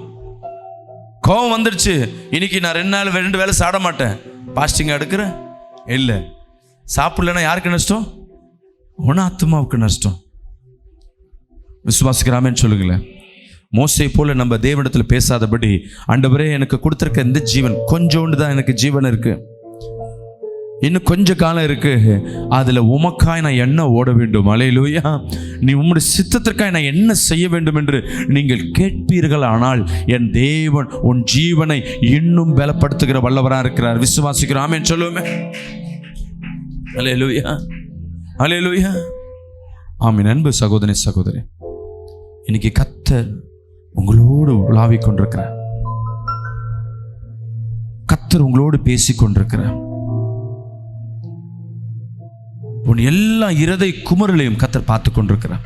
கோபம் வந்துருச்சு, இன்னைக்கு நான் 2 வேளை சாப்பிட மாட்டேன். பாஸ்டிங் எடுக்கிறேன் இல்லை, சாப்பிடலன்னா யாருக்கு நஷ்டம்? உன் ஆத்துமாவுக்கு நஷ்டம். விசுவாசிக்கிறாமேன்னு சொல்லுங்களேன். மோசே போல நம்ம தேவனிடத்தில் பேசாதபடி, ஆண்டவரே எனக்கு கொடுத்துருக்க இந்த ஜீவன் கொஞ்சோண்டு தான், எனக்கு ஜீவன் இருக்கு, இன்னும் கொஞ்ச காலம் இருக்கு, அதுல உமக்காய் நான் என்ன ஓட வேண்டும். அல்லேலூயா. நீ உம்முடைய சித்தத்திற்காய் நான் என்ன செய்ய வேண்டும் என்று நீங்கள் கேட்பீர்கள், ஆனால் என் தேவன் உன் ஜீவனை இன்னும் பலப்படுத்துகிற வல்லவராக இருக்கிறார். விசுவாசிக்கிறோம், ஆமென் சொல்லுவோமே. அல்லேலூயா, அல்லேலூயா. ஆமென். அன்பு சகோதரி சகோதரி, இன்னைக்கு கர்த்தர் உங்களோடு உலாவிக் கொண்டிருக்கிறார். கர்த்தர் உங்களோடு பேசிக் கொண்டிருக்கிறார். உன் எல்லா இருதய குமரலையும் கர்த்தர் பார்த்து கொண்டிருக்கிறார்.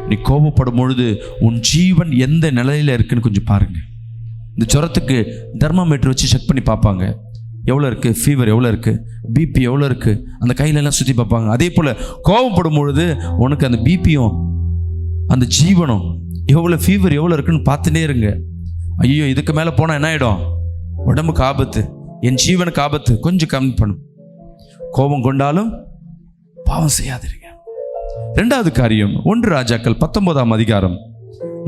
நீ கோபப்படும் பொழுது உன் ஜீவன் எந்த நிலையில இருக்குன்னு கொஞ்சம் பாருங்க. இந்த ஜுரத்துக்கு தெர்மாமீட்டர் வச்சு செக் பண்ணி பார்ப்பாங்க, எவ்வளோ இருக்கு, ஃபீவர் எவ்வளோ இருக்கு, பிபி எவ்வளோ இருக்கு, அந்த கையிலெல்லாம் சுற்றி பார்ப்பாங்க. அதே போல் கோபப்படும் பொழுது உனக்கு அந்த பிபியும் அந்த ஜீவனும் எவ்வளோ, ஃபீவர் எவ்வளோ இருக்குன்னு பார்த்துட்டே இருங்க. ஐயோ இதுக்கு மேலே போனால் என்ன ஆகிடும், உடம்புக்கு ஆபத்து, என் ஜீவனுக்கு ஆபத்து, கொஞ்சம் கம்மி பண்ணும். கோபம் கொண்டாலும் பாவம் செய்யாதிருங்க. 2வது காரியம், 1 ராஜாக்கள் 19ஆம் அதிகாரம்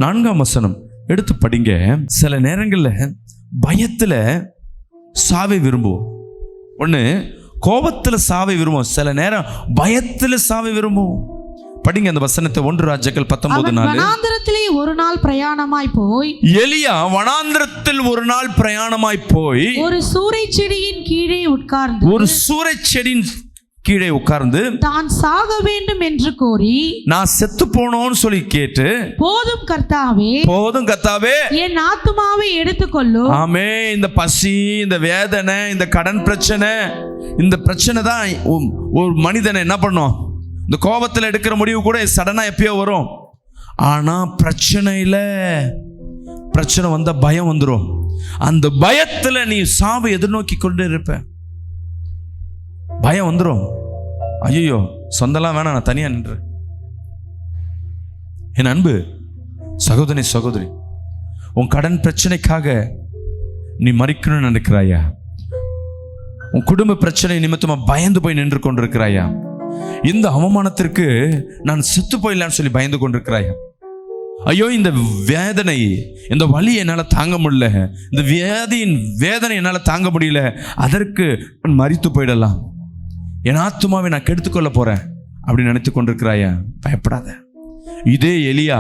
4ஆம் வசனம் எடுத்து படிங்க. சில நேரங்களில் பயத்தில் சாவை விரும்புவோம். ஒன்று கோபத்தில் சாவை விரும்புவோம், சில நேரம் பயத்தில் சாவை விரும்புவோம். படிங்க அந்த வசனத்தை. 1 ராஜாக்கள் 19:4. வனாந்திரத்திலே ஒரு நாள் பிரயாணமாய் போய், எலியா வனாந்திரத்தில் ஒரு நாள் பிரயாணமாய் போய் ஒரு சூரை செடியின் கீழே உட்கார்ந்து, ஒரு சூரை செடியின் கீழே உட்கார்ந்து தான் சாக வேண்டும் என்று கோரி, நான் செத்து போனோன்னு சொல்லி கேட்டு, போதும் கர்த்தாவே, போதும் கர்த்தாவே, என் ஆத்துமாவை எடுத்துக்கொள்ளும். ஆமே. இந்த பசி, இந்த வேதனை, இந்த கடன் பிரச்சனை, இந்த பிரச்சனை தான் ஒரு மனிதனை என்ன பண்ணும். இந்த கோபத்தில் எடுக்கிற முடிவு கூட சடனா எப்பயோ வரும். ஆனா பிரச்சனை வந்த பயம் வந்துடும். அந்த பயத்துல நீ சாவை எதிர்நோக்கி கொண்டு இருப்ப. பயம் வந்துடும். ஐயோ சொந்தெல்லாம் வேணாம், நான் தனியா நின்று. என் அன்பு சகோதரி சகோதரி, உன் கடன் பிரச்சனைக்காக நீ மறிக்கணும்னு நினைக்கிறாயா? உன் குடும்ப பிரச்சனை நிமித்தமா பயந்து போய் நின்று கொண்டிருக்கிறாயா? இந்த அவமானத்திற்கு நான் செத்து போயிடலான்னு சொல்லி பயந்து கொண்டிருக்கிறாயா? ஐயோ இந்த வேதனை, இந்த வலி என்னால் தாங்க முடியல, இந்த வியாதியின் வேதனை என்னால் தாங்க முடியல, அதற்கு நான் மரித்து போயிடலாம், என் ஆத்துமாவை நான் கெடுத்துக்கொள்ள போறேன் அப்படின்னு நினைத்து கொண்டிருக்கிறாயா? பயப்படாத. இதே எலியா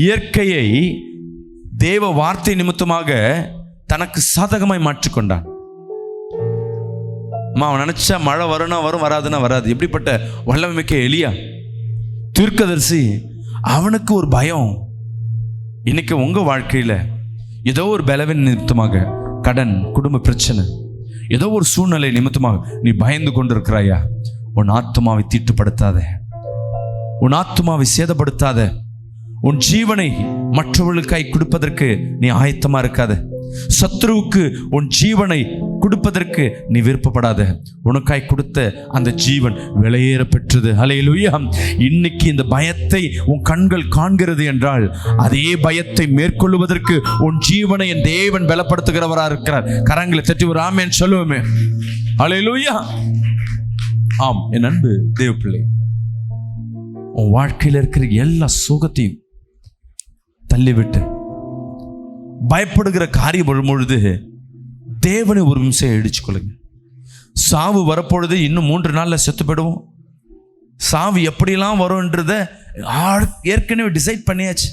இயற்கையை தேவ வார்த்தை நிமித்தமாக தனக்கு சாதகமாய் மாற்றிக்கொண்டான். அவன் நினைச்சா மழை வரும்னா வரும், வராதுன்னா வராது. எப்படிப்பட்ட வல்லமை மிக்க எலியா தீர்க்கதரிசி. அவனுக்கு ஒரு பயம். இன்னைக்கு உங்க வாழ்க்கையில ஏதோ ஒரு பலவின் நிமித்தமாக கடன், குடும்ப பிரச்சனை, ஏதோ ஒரு சூழ்நிலை நிமித்தமாக நீ பயந்து கொண்டிருக்கிறாயா, உன் ஆத்துமாவை தீட்டுப்படுத்தாத, உன் ஆத்துமாவை சேதப்படுத்தாத, உன் ஜீவனை மற்றவர்களுக்காய் கொடுப்பதற்கு நீ ஆயத்தமா இருக்காத, சத்ருவுக்கு உன் ஜீவனை கொடுப்பதற்கு நீ விருப்பப்படாத. உனக்காய் கொடுத்த அந்த ஜீவன் விலையேற பெற்றது. ஹல்லேலூயா. இன்னைக்கு இந்த பயத்தை உன் கண்கள் காண்கிறது என்றால் அதே பயத்தை மேற்கொள்வதற்கு உன் ஜீவனை என் தேவன் பலப்படுத்துகிறவராக இருக்கிறார். கரங்களை தட்டி ஒரு ஆமென் சொல்லுவோமே. ஹல்லேலூயா. ஆம் என் அன்பு தேவ பிள்ளை, உன் வாழ்க்கையில் இருக்கிற எல்லா சுகத்தையும் தள்ளிவிட்டு பயப்படுகிற காரியம் வரும்பொழுது தேவனை ஒரு நிமிஷம் இடிச்சு கொள்ளுங்க. சாவு வரப்பொழுது இன்னும் 3 நாள்ல செத்து போயிடுவோம். சாவு எப்படிலாம் வரும்ன்றத ஏற்கனவே டிசைட் பண்ணியாச்சு.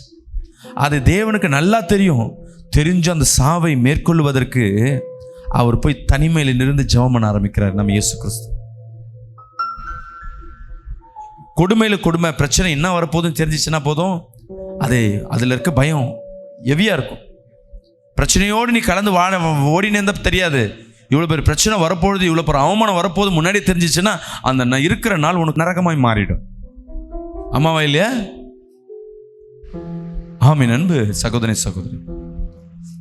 அது தேவனுக்கு நல்லா தெரியும். தெரிஞ்சு அந்த சாவை மேற்கொள்வதற்கு அவர் போய் தனிமையில் இருந்து ஜெபம் பண்ண ஆரம்பிக்கிறார் நம்ம இயேசு கிறிஸ்து. கொடுமையில கொடுமை, பிரச்சனை என்ன வரப்போதுன்னு தெரிஞ்சிச்சுன்னா போதும், அதில் இருக்க பயம் ஹெவியாக இருக்கும். பிரச்சனையோடு நீ கலந்து ஓடினே இருந்தால் தெரியாது. இவ்வளோ பேர் பிரச்சனை வரப்போகுது, இவ்வளோ பேர் அவமானம் வரப்போது முன்னாடி தெரிஞ்சிச்சுன்னா அந்த இருக்கிற நாள் உனக்கு நரகமாய் மாறிடும். அம்மாவா இல்லையா? ஆமீன். அன்பு சகோதரி சகோதரி,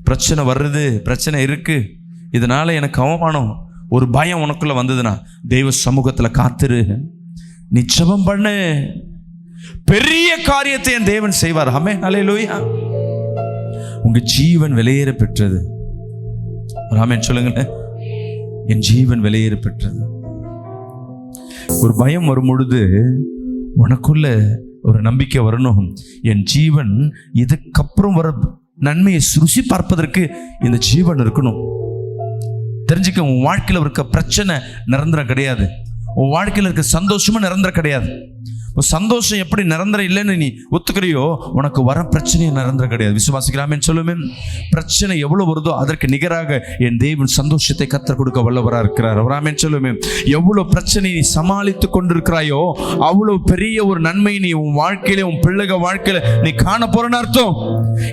பிரச்சனை வர்றது, பிரச்சனை இருக்கு, இதனால எனக்கு அவமானம், ஒரு பயம் உனக்குள்ள வந்ததுன்னா தெய்வ சமூகத்தில் காத்துரு, நீ ஜெபம் பண்ணு, பெரிய காரியத்தை என் தேவன் செய்வார். ஆமென். ஹல்லேலூயா. உங்க ஜீவன் விலையேற பெற்றது. ஆமென் சொல்லுங்க. என் ஜீவன் விலையேற பெற்றது. ஒரு பயம் வரும் பொழுது உனக்குள்ள ஒரு நம்பிக்கை வரணும். என் ஜீவன் இதுக்கப்புறம் வர நன்மையை ருசி பார்ப்பதற்கு இந்த ஜீவன் இருக்கணும். தெரிஞ்சுக்க, உன் வாழ்க்கையில் இருக்க பிரச்சனை நிரந்தரம் கிடையாது. உன் வாழ்க்கையில் இருக்க சந்தோஷமும் நிரந்தரம் கிடையாது. சந்தோஷம் எப்படி நிரந்தரம் இல்லைன்னு நீ ஒத்துக்கிறியோ, உனக்கு வர பிரச்சனையும் நிரந்தரம் கிடையாது. விசுவாசிக்கிறாமேன்னு சொல்லுமே. பிரச்சனை எவ்வளவு வருதோ அதற்கு நிகராக என் தேவன் சந்தோஷத்தை கத்தர் கொடுக்க வல்லவராக இருக்கிறார். அவராமேன்னு சொல்லுமே. எவ்வளவு பிரச்சனை நீ சமாளித்து கொண்டிருக்கிறாயோ அவ்வளவு பெரிய ஒரு நன்மை நீ உன் வாழ்க்கையில, உன் பிள்ளைக வாழ்க்கையில நீ காண போறன்னு அர்த்தம்.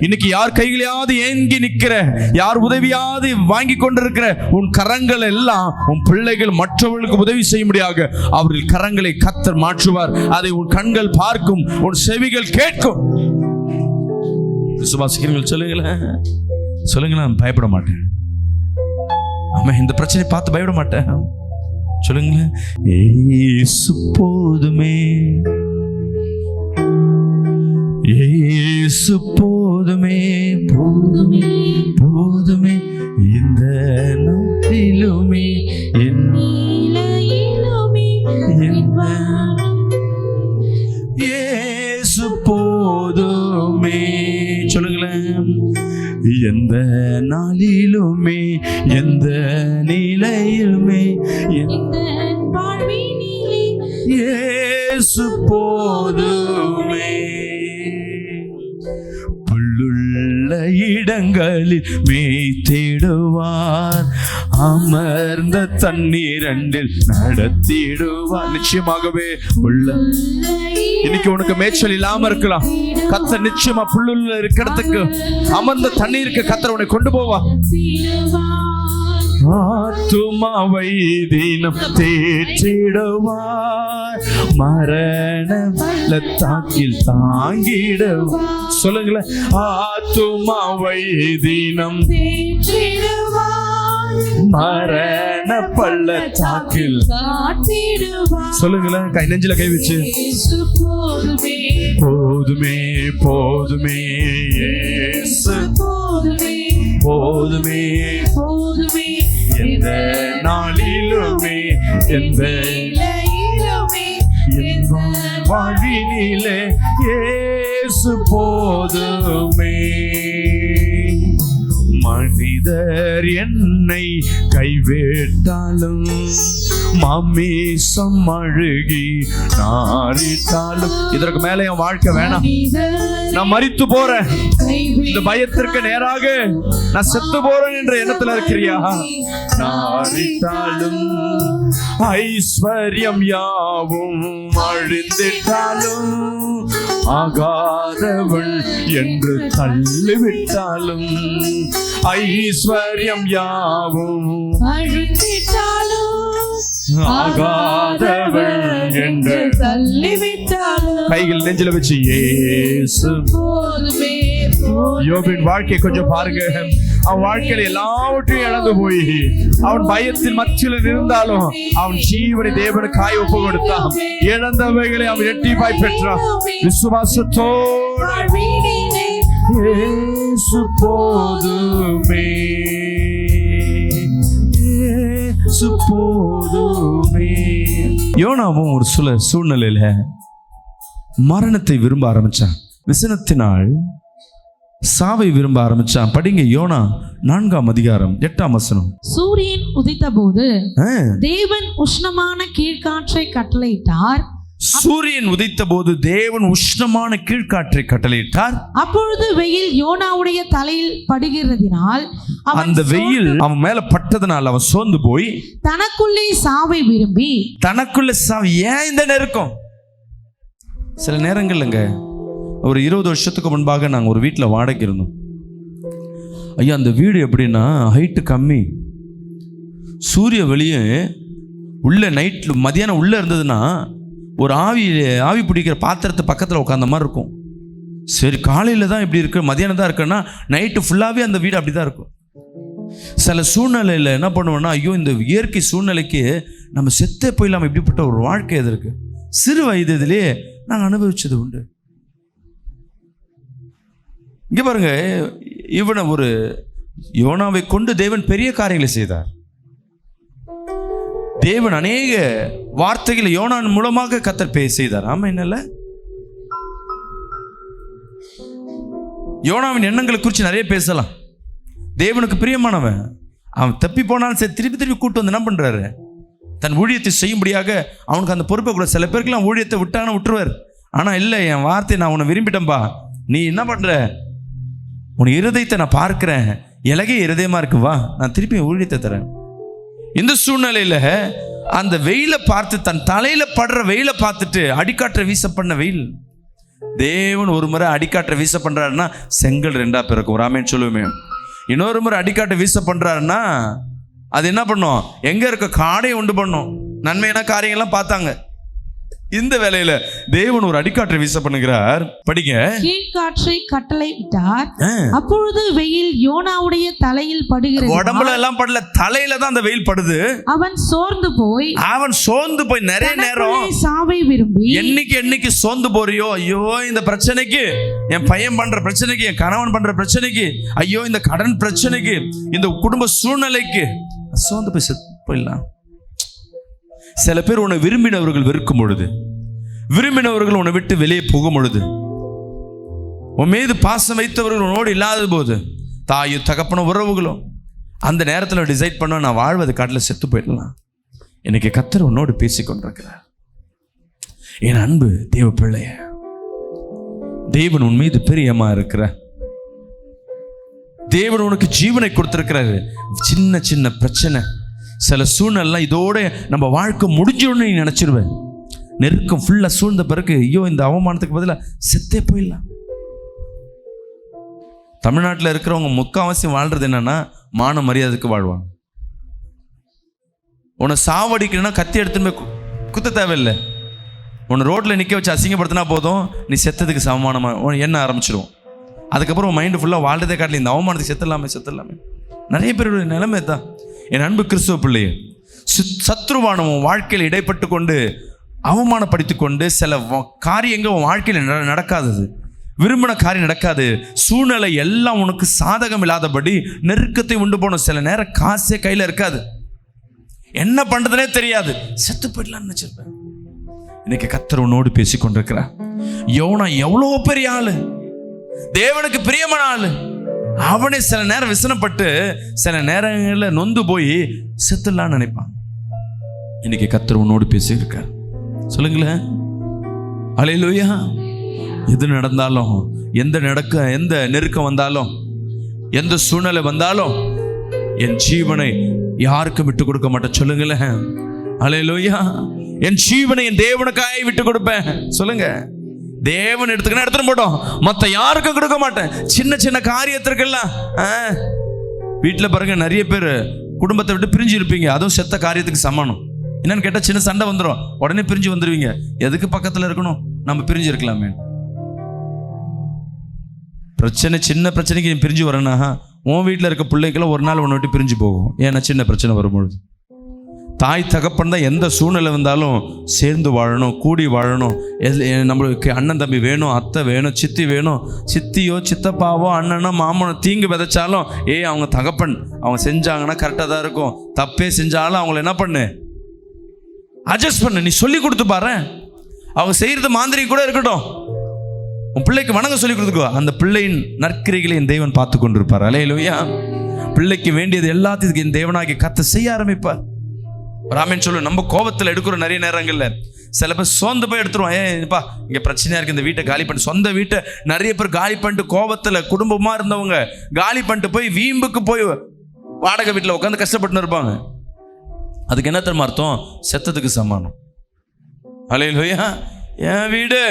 இன்னைக்கு யார் கையிலையாவது ஏங்கி நிற்கிற, யார் உதவியாவது வாங்கி கொண்டிருக்கிற உன் கரங்கள் எல்லாம் உன் பிள்ளைகள் மற்றவர்களுக்கு உதவி செய்ய முடியாது. அவர்கள் கரங்களை கத்தர் மாற்றுவார். அதை உன் கண்கள் பார்க்கும், உன் செவிகள் கேட்கும். விசுவாசிக்கிறீர்கள்? சொல்லுங்களேன், சொல்லுங்களேன். பயப்பட மாட்டேன். ஆமா, இந்த பிரச்சனை பார்த்து பயப்பட மாட்டேன். சொல்லுங்களேன். இயேசு போதுமே, இயேசு போதுமே, போதுமே, போதுமே, இந்த நாட்டிலுமே இயேசு போதுமே. சொல்லுங்களேன். எந்த நாளிலுமே, எந்த நிலையிலுமே இயேசு போதுமே. புல்லுள்ள இடங்களில் மேய்த்திடுவார், அமர்ந்த தண்ணீரண்டில் நடத்திடுவார். நிச்சயமாகவே உள்ள இன்னைக்கு உனக்கு மேய்ச்சல் இல்லாம இருக்கலாம். கத்தர் நிச்சயமா புல்லுள்ள இருக்கிறதுக்கு, அமர்ந்த தண்ணீருக்கு கத்தர் உன்னை கொண்டு போவா. ஆத்துமாவை தினம் தேற்றிடுவார், மரண தாக்கில் தாங்கிடுவார். சொல்லுங்களேன். ஆத்துமாவை தினம் மரண பள்ளத்தாக்கில். சொல்லுங்களேன். கை நெஞ்சில கை வச்சு. போதுமே, போதுமே, இயேசு போதுமே, போதுமே, எந்த நாளிலுமே, எந்த வாழ்வினிலே இயேசு போதுமே. மனிதர் என்னை கைவிட்டாலும், மாமிசம் அழுகி நாரிட்டாலும், இதற்கு மேல என் வாழ்க்கை வேணாம், நான் மரித்து போறேன், இந்த பயத்திற்கு நேராக நான் செத்து போறேன் என்ற எண்ணத்துல இருக்கிறியா? நாரிட்டாலும், ஐஸ்வர்யம் யாவும் அழிந்திட்டாலும், ஆகாதவள் என்று தள்ளிவிட்டாலும் ஐஸ்வர்யம் யாவும் அழித்திட்டாலும் ஆகாதவள் என்று தள்ளிவிட்டாலும் கைகள் நெஞ்சில வச்சு இயேசு போதுமே யோபின் வாழ்க்கை கொஞ்சம் பாருங்க. அவன் வாழ்க்கையில எல்லாவற்றையும் இழந்து போய் அவன் பயத்தின் மத்தியில் இருந்தாலும் அவன் ஜீவனை தேவனுக்காய் ஒப்பு கொடுத்தான். இழந்தவைகளை அவன் இரட்டிப்பாய் பெற்றான். விசுவாசத்தோடு இயேசு போதுமே, இயேசு போதுமே. யோனாவும் ஒரு சில சூழ்நிலையில மரணத்தை விரும்ப ஆரம்பிச்சான். விசனத்தினால் சாவை விரும்ப ஆரம்பிச்சான். படிங்க யோனா 4ஆம் அதிகாரம் 8ஆம் வசனம். சூரியன் உதித்த போது தேவன் உஷ்ணமான கீழ்காற்றை கட்டளையிட்டார். சூரியன் உதித்த போது தேவன் உஷ்ணமான கீழ்காற்றை கட்டளையிட்டார். அப்பொழுது வெயில் யோனாவுடைய தலையில் படுகிறதினால் அந்த வெயில் அவன் மேல பட்டதனால் அவன் சோர்ந்து போய் தனக்குள்ளே சாவை விரும்பி தனக்குள்ள சாவு. ஏன் இந்த நெருக்கம்? சில நேரங்கள்லங்க ஒரு 20 வருஷத்துக்கு முன்பாக நாங்கள் ஒரு வீட்டில் வாடகை இருந்தோம். ஐயா அந்த வீடு எப்படின்னா ஹைட்டு கம்மி, சூரிய வெளியே உள்ள நைட்டில் மதியானம் உள்ளே இருந்ததுன்னா ஒரு ஆவி பிடிக்கிற பாத்திரத்தை பக்கத்தில் உட்காந்த மாதிரி இருக்கும். சரி காலையில் தான் இப்படி இருக்கு, மதியானம் தான் இருக்குன்னா நைட்டு ஃபுல்லாகவே அந்த வீடு அப்படி தான் இருக்கும். சில சூழ்நிலையில் என்ன பண்ணுவோன்னா, ஐயோ இந்த இயற்கை சூழ்நிலைக்கு நம்ம செத்தே போயிடலாம், இப்படிப்பட்ட ஒரு வாழ்க்கை எது இருக்கு. சிறு வயதிலே நாங்கள் அனுபவிச்சது உண்டு. இங்கே பாருங்க, இவனை ஒரு யோனாவை கொண்டு தேவன் பெரிய காரியங்களை செய்தார். தேவன் அநேக வார்த்தைகளை யோனான் மூலமாக கர்த்தர் செய்தார். ஆமா என்னல்ல? யோனாவின் எண்ணங்களை குறித்து நிறைய பேசலாம். தேவனுக்கு பிரியமானவன். அவன் தப்பி போனாலும் சரி திருப்பி கூட்டு வந்து என்ன பண்றாரு, தன் ஊழியத்தை செய்யும்படியாக அவனுக்கு அந்த பொறுப்பை கூட. சில பேருக்குலாம் ஊழியத்தை விட்டாங்கன்னா விட்டுருவார். ஆனா இல்லை, என் வார்த்தையை நான் உன்னை விரும்பிட்டேன்பா, நீ என்ன பண்ற, உன் இருதயத்தை நான் பார்க்கிறேன், இலகை இருதயமா இருக்கு, வா நான் திருப்பி ஊழியத்தை தரேன். இந்த சூழ்நிலையில அந்த வெயிலை பார்த்து, தன் தலையில படுற வெயிலை பார்த்துட்டு அடிக்காற்ற வீச பண்ண வெயில். தேவன் ஒரு முறை அடிக்காற்ற வீச பண்றாருன்னா செங்கல் 2ஆ பிறக்கும். ராமேன்னு சொல்லுவோமே. இன்னொரு முறை அடிக்காற்ற வீச பண்றாருன்னா அது என்ன பண்ணும், எங்க இருக்க காடையை உண்டு பண்ணும். நன்மையான காரியங்கள்லாம் பார்த்தாங்க. இந்த வேளையில தேவன் ஒரு அடிக்காற்றை வீச பண்ணுகிறார். படிங்க. கீழ்காற்றை கட்டளையிட்டார். அப்பொழுது வெயில் யோனாவுடைய தலையில் படுகிறது. உடம்புல எல்லாம் படல, தலையில தான் அந்த வெயில் படுது. அவன் சோர்ந்து போய் நிறைய நேரம் சாவை விரும்பி. என்னைக்கு சோர்ந்து போறியோ, ஐயோ இந்த பிரச்சனைக்கு, என் பையன் பண்ற பிரச்சனைக்கு, என் கணவன் பண்ற பிரச்சனைக்கு, ஐயோ இந்த கடன் பிரச்சனைக்கு, இந்த குடும்ப சூழ்நிலைக்கு சோர்ந்து போய் போயிடலாம். சில பேர் உன்னை விரும்பினவர்கள் வெறுக்கும் பொழுது, விரும்பினவர்கள் உன்னை விட்டு வெளியே போகும் பொழுது, உன் மீது பாசம் வைத்தவர்கள் உன்னோடு இல்லாத போது, தாயும் தகப்பனும் உறவுகளும் அந்த நேரத்தில் டிசைட் பண்ண நான் வாழ்வது காட்டில் செத்து போயிடலாம். இன்னைக்கு கர்த்தர் உன்னோடு பேசிக்கொண்டிருக்கிறார். என் அன்பு தேவ பிள்ளைய, தேவன் உன் மீது பிரியமா இருக்கிற தேவன் உனக்கு ஜீவனை கொடுத்திருக்கிறாரு. சின்ன சின்ன பிரச்சனை, சில சூழ்நிலை இதோட நம்ம வாழ்க்கை முடிஞ்சோன்னு நீ நினைச்சிருவேன். நெருக்கம் ஃபுல்லா சூழ்ந்த பிறகு ஐயோ இந்த அவமானத்துக்கு பதிலாக செத்தே போயிடலாம். தமிழ்நாட்டில் இருக்கிறவங்க முக்கால்வாசி வாழ்றது என்னன்னா மான மரியாதைக்கு வாழ்வாங்க. உன்னை சாவடிக்கணும்னா கத்தி எடுத்துன்னு போய் குத்த தேவையில்லை. உன்னை ரோட்டில் நிற்க வச்சு அசிங்கப்படுத்தினா போதும், நீ செத்ததுக்கு சமானமாக என்ன ஆரம்பிச்சிடும். அதுக்கப்புறம் உன் மைண்டு ஃபுல்லாக வாழ்றதே காட்டில் இந்த அவமானத்துக்கு செத்துடலாமே. நிறைய பேருடைய நிலைமை தான். என் அன்பு கிறிஸ்துவ பிள்ளையே, சத்ருவானவன் வாழ்க்கையில் இடைப்பட்டு கொண்டு அவமானப்படுத்தி கொண்டு சில காரியங்கள் உன் வாழ்க்கையில் நடக்காதது, விரும்பின காரியம் நடக்காது, சூழ்நிலை எல்லாம் உனக்கு சாதகம் இல்லாதபடி நெருக்கத்தை உண்டு போன சில நேரம் காசே கையில் இருக்காது, என்ன பண்றதுனே தெரியாது, செத்து போயிடலாம்னு நினைச்சிருப்பேன். இன்னைக்கு கர்த்தர் உன்னோடு பேசி கொண்டிருக்கிறார். யோனா எவ்வளோ பெரிய ஆளு, தேவனுக்கு பிரியமான ஆளு. அவனே சில நேரம் விசனப்பட்டு சில நேரங்களில் நொந்து போய் செத்துலான்னு நினைப்பான். இன்னைக்கு கர்த்தர் உன்னோடு பேசி இருக்கார். சொல்லுங்களேன் அல்லேலூயா. எது நடந்தாலும், எந்த நெருக்கம் வந்தாலும், எந்த சூழ்நிலை வந்தாலும் என் ஜீவனை யாருக்கும் விட்டு கொடுக்க மாட்டேன். சொல்லுங்களேன் அல்லேலூயா. என் ஜீவனை என் தேவனுக்காய் விட்டு கொடுப்பேன். சொல்லுங்க. தேவன் எடுத்துக்கணும், எடுத்துட்டு போட்டோம், மற்ற யாருக்கும் கொடுக்க மாட்டேன். சின்ன சின்ன காரியத்திற்கெல்லாம் வீட்டில் பாருங்க, நிறைய பேர் குடும்பத்தை விட்டு பிரிஞ்சு இருப்பீங்க. அதுவும் செத்த காரியத்துக்கு சமானம். என்னன்னு கேட்டால் சின்ன சண்டை வந்துடும், உடனே பிரிஞ்சு வந்துடுவீங்க. எதுக்கு பக்கத்தில் இருக்கணும், நம்ம பிரிஞ்சு இருக்கலாமே. பிரச்சனை, சின்ன பிரச்சனைக்கு நீ பிரிஞ்சு வரேன்னா உன் வீட்டில் இருக்க பிள்ளைக்கெல்லாம் ஒரு நாள் ஒன்று விட்டு பிரிஞ்சு போகும். ஏன்னா சின்ன பிரச்சனை வரும்பொழுது தாய் தகப்பன் தான் எந்த சூழ்நிலை வந்தாலும் சேர்ந்து வாழணும், கூடி வாழணும். நம்மளுக்கு அண்ணன் தம்பி வேணும், அத்தை வேணும், சித்தி வேணும். சித்தியோ சித்தப்பாவோ அண்ணனோ மாமனோ தீங்கு விதைச்சாலும் அவங்க தகப்பன், அவங்க செஞ்சாங்கன்னா கரெக்டாக தான் இருக்கும். தப்பே செஞ்சாலும் அவங்கள என்ன பண்ணு, அட்ஜஸ்ட் பண்ணு. நீ சொல்லி கொடுத்து பாரு. அவங்க செய்கிறது மாந்திரிகம் கூட இருக்கட்டும், உன் பிள்ளைக்கு வணங்க சொல்லி கொடுத்துக்கோ. அந்த பிள்ளையின் நற்கிரிகளை என் தேவன் பார்த்து கொண்டிருப்பார். அல்லேலூயா. பிள்ளைக்கு வேண்டியது எல்லாத்துக்கும் என் தேவனாகி கர்த்தர் செய்ய ஆரம்பிப்பார். ராமன் சொல்லு, நம்ம கோபத்தில் எடுக்கிற நிறைய நேரங்கள்ல சில பேர் சோர்ந்து போய் எடுத்துருவோம். ஏப்பா இங்கே பிரச்சனையா இருக்கு, இந்த வீட்டை காலி பண்ணி, சொந்த வீட்டை நிறைய பேர் காலி பண்ணிட்டு கோபத்தில் குடும்பமா இருந்தவங்க காலி பண்ணிட்டு போய் வீம்புக்கு போய் வாடகை வீட்டில் உட்காந்து கஷ்டப்பட்டு இருப்பாங்க. அதுக்கு என்ன தெரியுமா அர்த்தம்? செத்ததுக்கு சமானம். அல்லேலூயா. என் வீடு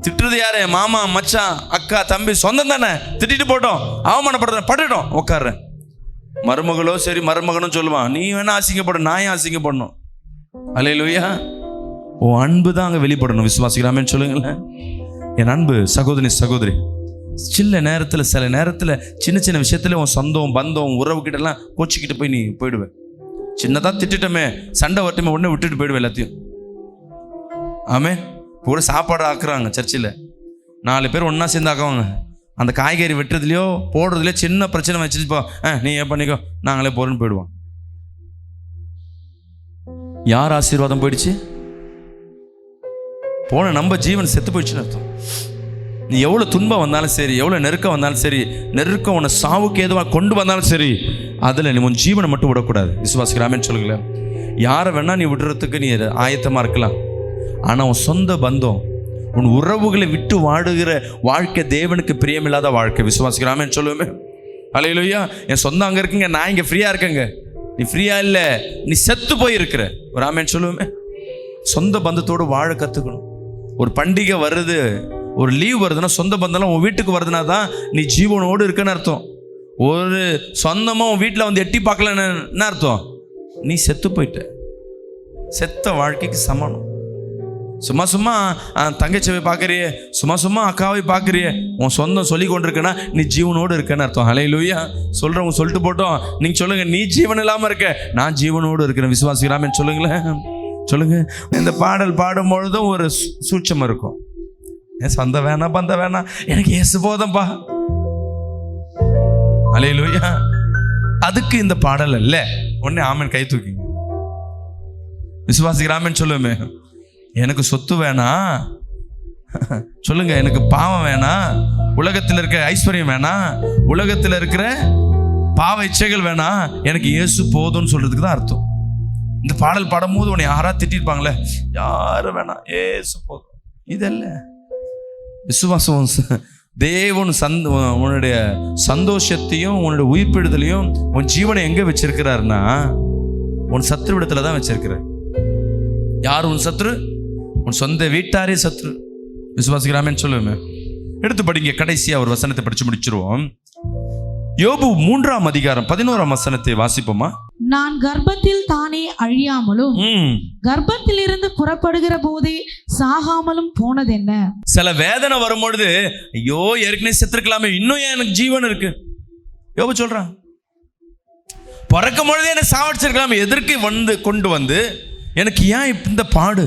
திட்டுறது யாரு? மாமா, மச்சான், அக்கா, தம்பி, சொந்தம் தானே. திட்டிட்டு போட்டோம், அவமானப்படுறேன், பட்டுட்டோம், உட்கார்றேன். மருமகளோ சரி, மருமகனும் சொல்லுவான், நீ வேணா அசிங்கப்படும், நான் ஏன் அசிங்கப்படணும்? அல்லேலூயா. உன் அன்பு தான் அங்கே வெளிப்படணும். விசுவாசிக்கிறாமேன்னு சொல்லுங்களேன். என் அன்பு சகோதரி சகோதரி, சில நேரத்தில் சின்ன சின்ன விஷயத்துல உன் சொந்தம் பந்தம் உறவுக்கிட்டலாம் கோச்சிக்கிட்டு போய் நீ போயிடுவேன். சின்னதாக திட்டுட்டோமே, சண்டை வரட்டுமே, உடனே விட்டுட்டு போயிடுவேன் எல்லாத்தையும். ஆமே. கூட சாப்பாடு ஆக்குறாங்க சர்ச்சில், 4 பேர் ஒன்றா சேர்ந்து ஆக்குவாங்க. அந்த காய்கறி வெட்டுறதுலையோ போடுறதுலையோ சின்ன பிரச்சனை வச்சுட்டு போ, நீ ஏன் பண்ணிக்கோ, நாங்களே போறோன்னு போயிடுவோம். யார் ஆசீர்வாதம் போயிடுச்சு? போன நம்ம ஜீவன் செத்து போயிடுச்சுன்னு அர்த்தம். நீ எவ்வளோ துன்பம் வந்தாலும் சரி, எவ்வளோ நெருக்கம் வந்தாலும் சரி, நெருக்கம் உன்னை சாவுக்கு எதுவாக கொண்டு வந்தாலும் சரி, அதில் நீ உன் ஜீவனை மட்டும் விடக்கூடாது. விசுவாசிக்கிறாமேன்னு சொல்லுங்களேன். யாரை வேணா நீ விடுறதுக்கு நீ ஆயத்தமாக இருக்கலாம். ஆனால் உன் சொந்த பந்தம், உன் உறவுகளை விட்டு வாடுகிற வாழ்க்கை தேவனுக்கு பிரியமில்லாத வாழ்க்கை. விசுவாசிக்கிறாமேன்னு சொல்லுவேமே. அல்லேலூயா. என் சொந்தம் அங்கே இருக்குங்க, நான் இங்கே ஃப்ரீயாக இருக்கேங்க. நீ ஃப்ரீயா இல்லை, நீ செத்து போயிருக்கிற. ஒரு ஆமேன்னு சொல்லுவேமே. சொந்த பந்தத்தோடு வாழ கற்றுக்கணும். ஒரு பண்டிகை வருது, ஒரு லீவ் வருதுன்னா சொந்த பந்தம்லாம் உன் வீட்டுக்கு வருதுன்னா தான் நீ ஜீவனோடு இருக்குன்னு அர்த்தம். ஒரு சொந்தமாக உன் வீட்டில் வந்து எட்டி பார்க்கலன்னு என்ன அர்த்தம்? நீ செத்து போயிட்ட. செத்த வாழ்க்கைக்கு சமானம். சும்மா சும்மா தங்கச்சியை பார்க்குறியே, சும்மா அக்காவை பார்க்குறியே, உன் சொந்தம் சொல்லி கொண்டிருக்கேன்னா நீ ஜீவனோடு இருக்கேன்னு அர்த்தம். அல்லேலூயா. சொல்கிறவங்க சொல்லிட்டு போட்டோம், நீங்கள் சொல்லுங்கள், நீ ஜீவன் இல்லாமல் இருக்க, நான் ஜீவனோடு இருக்கிறேன். விசுவாசிக்கிறாமேன்னு சொல்லுங்களேன். சொல்லுங்கள். இந்த பாடல் பாடும் பொழுதும் ஒரு சூட்சம் இருக்கும். என் சொந்த வேணாம், பந்த வேணாம், எனக்கு இயேசு போதம்பா. அல்லேலூயா. அதுக்கு இந்த பாடல் அல்ல. உடனே ஆமன் கை தூக்கிங்க. விசுவாசிக்கிறாமேன்னு சொல்லுவேமே. எனக்கு சொத்து வேணாம் சொல்லுங்க, எனக்கு பாவம் வேணாம், உலகத்தில் இருக்கிற ஐஸ்வர்யம் வேணாம், உலகத்தில் இருக்கிற பாவ இச்சைகள் வேணாம், எனக்கு இயேசு போதும்னு சொல்றதுக்கு தான் அர்த்தம். இந்த பாடல் பாடும்போது உன்னை யாரா திட்டிருப்பாங்களே, யாரும் வேணாம், இயேசு போதும். இதல்ல விசுவாசம். தேவன் உன்னுடைய சந்தோஷத்தையும் உன்னுடைய உயிர்ப்பிடுதலையும் உன் ஜீவனை எங்க வச்சிருக்கிறாருன்னா உன் சத்ருவிடத்துல தான் வச்சிருக்கிறார். யார் உன் சத்ரு? உன் சொந்த வீட்டாரே சத்ரு. விசுவாசிக்கிறாமேன்னு சொல்லுவேன். எடுத்து படிங்க. கடைசியா ஒரு வசனத்தை படிச்சு முடிச்சிருவோம். யோபு 3ஆம் அதிகாரம் 11ஆம் வசனத்தை வாசிப்போமா? நான் கர்ப்பத்தில் தானே அழியாமலும் கர்ப்பத்தில் இருந்து புறப்படுகிற போதே சாகாமலும் போனது என்ன? சில வேதனை வரும்பொழுது ஐயோ ஏற்கனவே செத்துருக்கலாமே, இன்னும் ஏன் எனக்கு ஜீவன் இருக்கு? யோபு சொல்றான், பிறக்கும் பொழுதே என்ன சாவடிச்சிருக்கலாமே, எதற்கு வந்து கொண்டு வந்து எனக்கு ஏன் இந்த பாடு?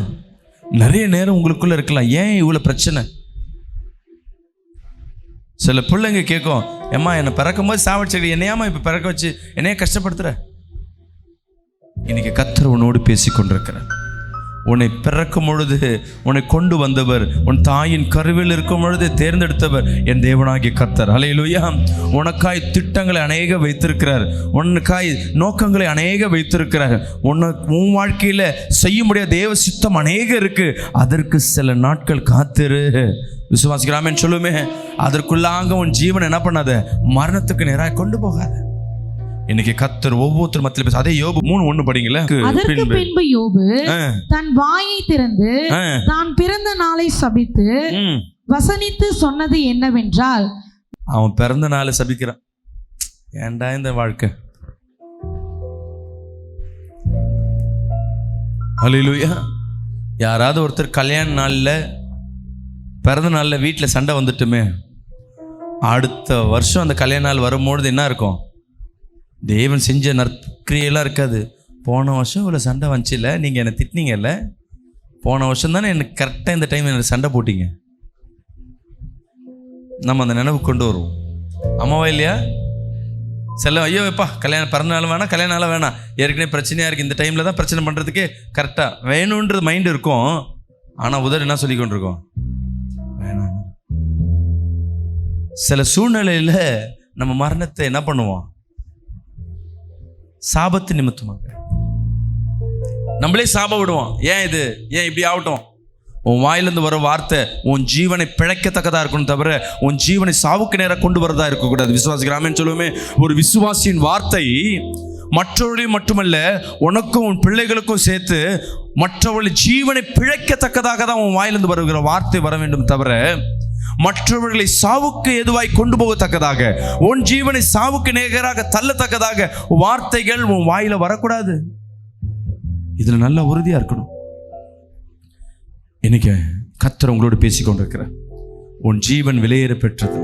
நிறைய நேரம் உங்களுக்குள்ள இருக்கலாம், ஏன் இவ்வளவு பிரச்சனை? சில பிள்ளைங்க கேட்கும், ஏம்மா என்னை பிறக்கும் போது சாவடிச்சிருக்க, என்னையாமா இப்ப பிறக்க வச்சு என்னைய கஷ்டப்படுத்துற? இன்னைக்கு கர்த்தர் உன்னோடு பேசி கொண்டிருக்கிறார். உன்னை பிறக்கும் பொழுது உன்னை கொண்டு வந்தவர், உன் தாயின் கருவில் இருக்கும் பொழுது தேர்ந்தெடுத்தவர் என் தேவனாகிய கர்த்தர். அல்லேலூயா. உனக்காய் திட்டங்களை அநேக வைத்திருக்கிறார், உனக்காய் நோக்கங்களை அநேக வைத்திருக்கிறார். உன் வாழ்க்கையில செய்ய முடியாத தேவ சித்தம் அநேக இருக்கு. அதற்கு சில நாட்கள் காத்திரு. விசுவாசிக்கிறாமேன்னு சொல்லுமே. அதற்குள்ளாக உன் ஜீவன் என்ன பண்ணாத, மரணத்துக்கு நேராக கொண்டு போகாத. இன்னைக்கு கர்த்தர் ஒவ்வொருத்தர் மத்தியில பேச. அதே யோபு 3:1 படிங்களேன். அதற்கு பின்பு யோபு தன் வாயை திறந்து தான் பிறந்த நாளை சபித்து வசனித்து சொன்னது என்னவென்றால், அவன் பிறந்த நாளை சபிக்கிறான். ஏன்டா இந்த வாழ்க்கை? ஹல்லேலூயா. யாராவது ஒருத்தர் கல்யாண நாளில் பிறந்த நாளில் வீட்டில் சண்டை வந்துட்டுமே, அடுத்த வருஷம் அந்த கல்யாண நாள் வரும்பொழுது என்ன இருக்கும்? தேவன் செஞ்ச நற்கிரியெல்லாம் இருக்காது. போன வருஷம் இவ்வளோ சண்டை வந்துச்சுல்ல, நீங்கள் என்னை திட்டினீங்கல்ல, போன வருஷம் தானே எனக்கு கரெக்டாக இந்த டைம் எனக்கு சண்டை போட்டிங்க. நம்ம அந்த நினைவு கொண்டு வருவோம். அம்மாவா இல்லையா? செல்ல ஐயோ எப்பா கல்யாணம் பிறந்த நாள் வேணாம், கல்யாண நாளாக வேணாம், ஏற்கனவே பிரச்சனையாக இருக்குது, இந்த டைமில் தான் பிரச்சனை பண்ணுறதுக்கு கரெக்டாக வேணுன்றது மைண்டு இருக்கும். ஆனால் உதர் என்ன சொல்லி கொண்டிருக்கோம்? வேணாம். சில சூழ்நிலையில் நம்ம மரணத்தை என்ன பண்ணுவோம்? சாபத்து நிமித்தமாக நம்மளே சாப விடுவோம். ஏன் இது, ஏன் இப்படி ஆகட்டும்? உன் வாயிலிருந்து வர வார்த்தை உன் ஜீவனை பிழைக்கத்தக்கதாக இருக்கணும், தவிர உன் ஜீவனை சாவுக்கு நேரம் கொண்டு வரதா இருக்கக்கூடாது. விசுவாசிக்கிற ஆமென் சொல்லுவோமே. ஒரு விசுவாசியின் வார்த்தை மற்றவர்களையும் மட்டுமல்ல, உனக்கும் உன் பிள்ளைகளுக்கும் சேர்த்து மற்றவர்கள் ஜீவனை பிழைக்கத்தக்கதாக தான் உன் வாயிலிருந்து வருகிற வார்த்தை வர வேண்டும், தவிர மற்றவர்களை சாவுக்கு எதுவாய் கொண்டு போகத்தக்கதாக, உன் ஜீவனை சாவுக்கு நேராக தள்ளத்தக்கதாக வார்த்தைகள் உன் வாயில வரக்கூடாது. இதுல நல்ல உறுதியா இருக்கணும். இன்னைக்கு கர்த்தர் உங்களோடு பேசிக்கொண்டிருக்கிறார். உன் ஜீவன் விலையேற பெற்றது.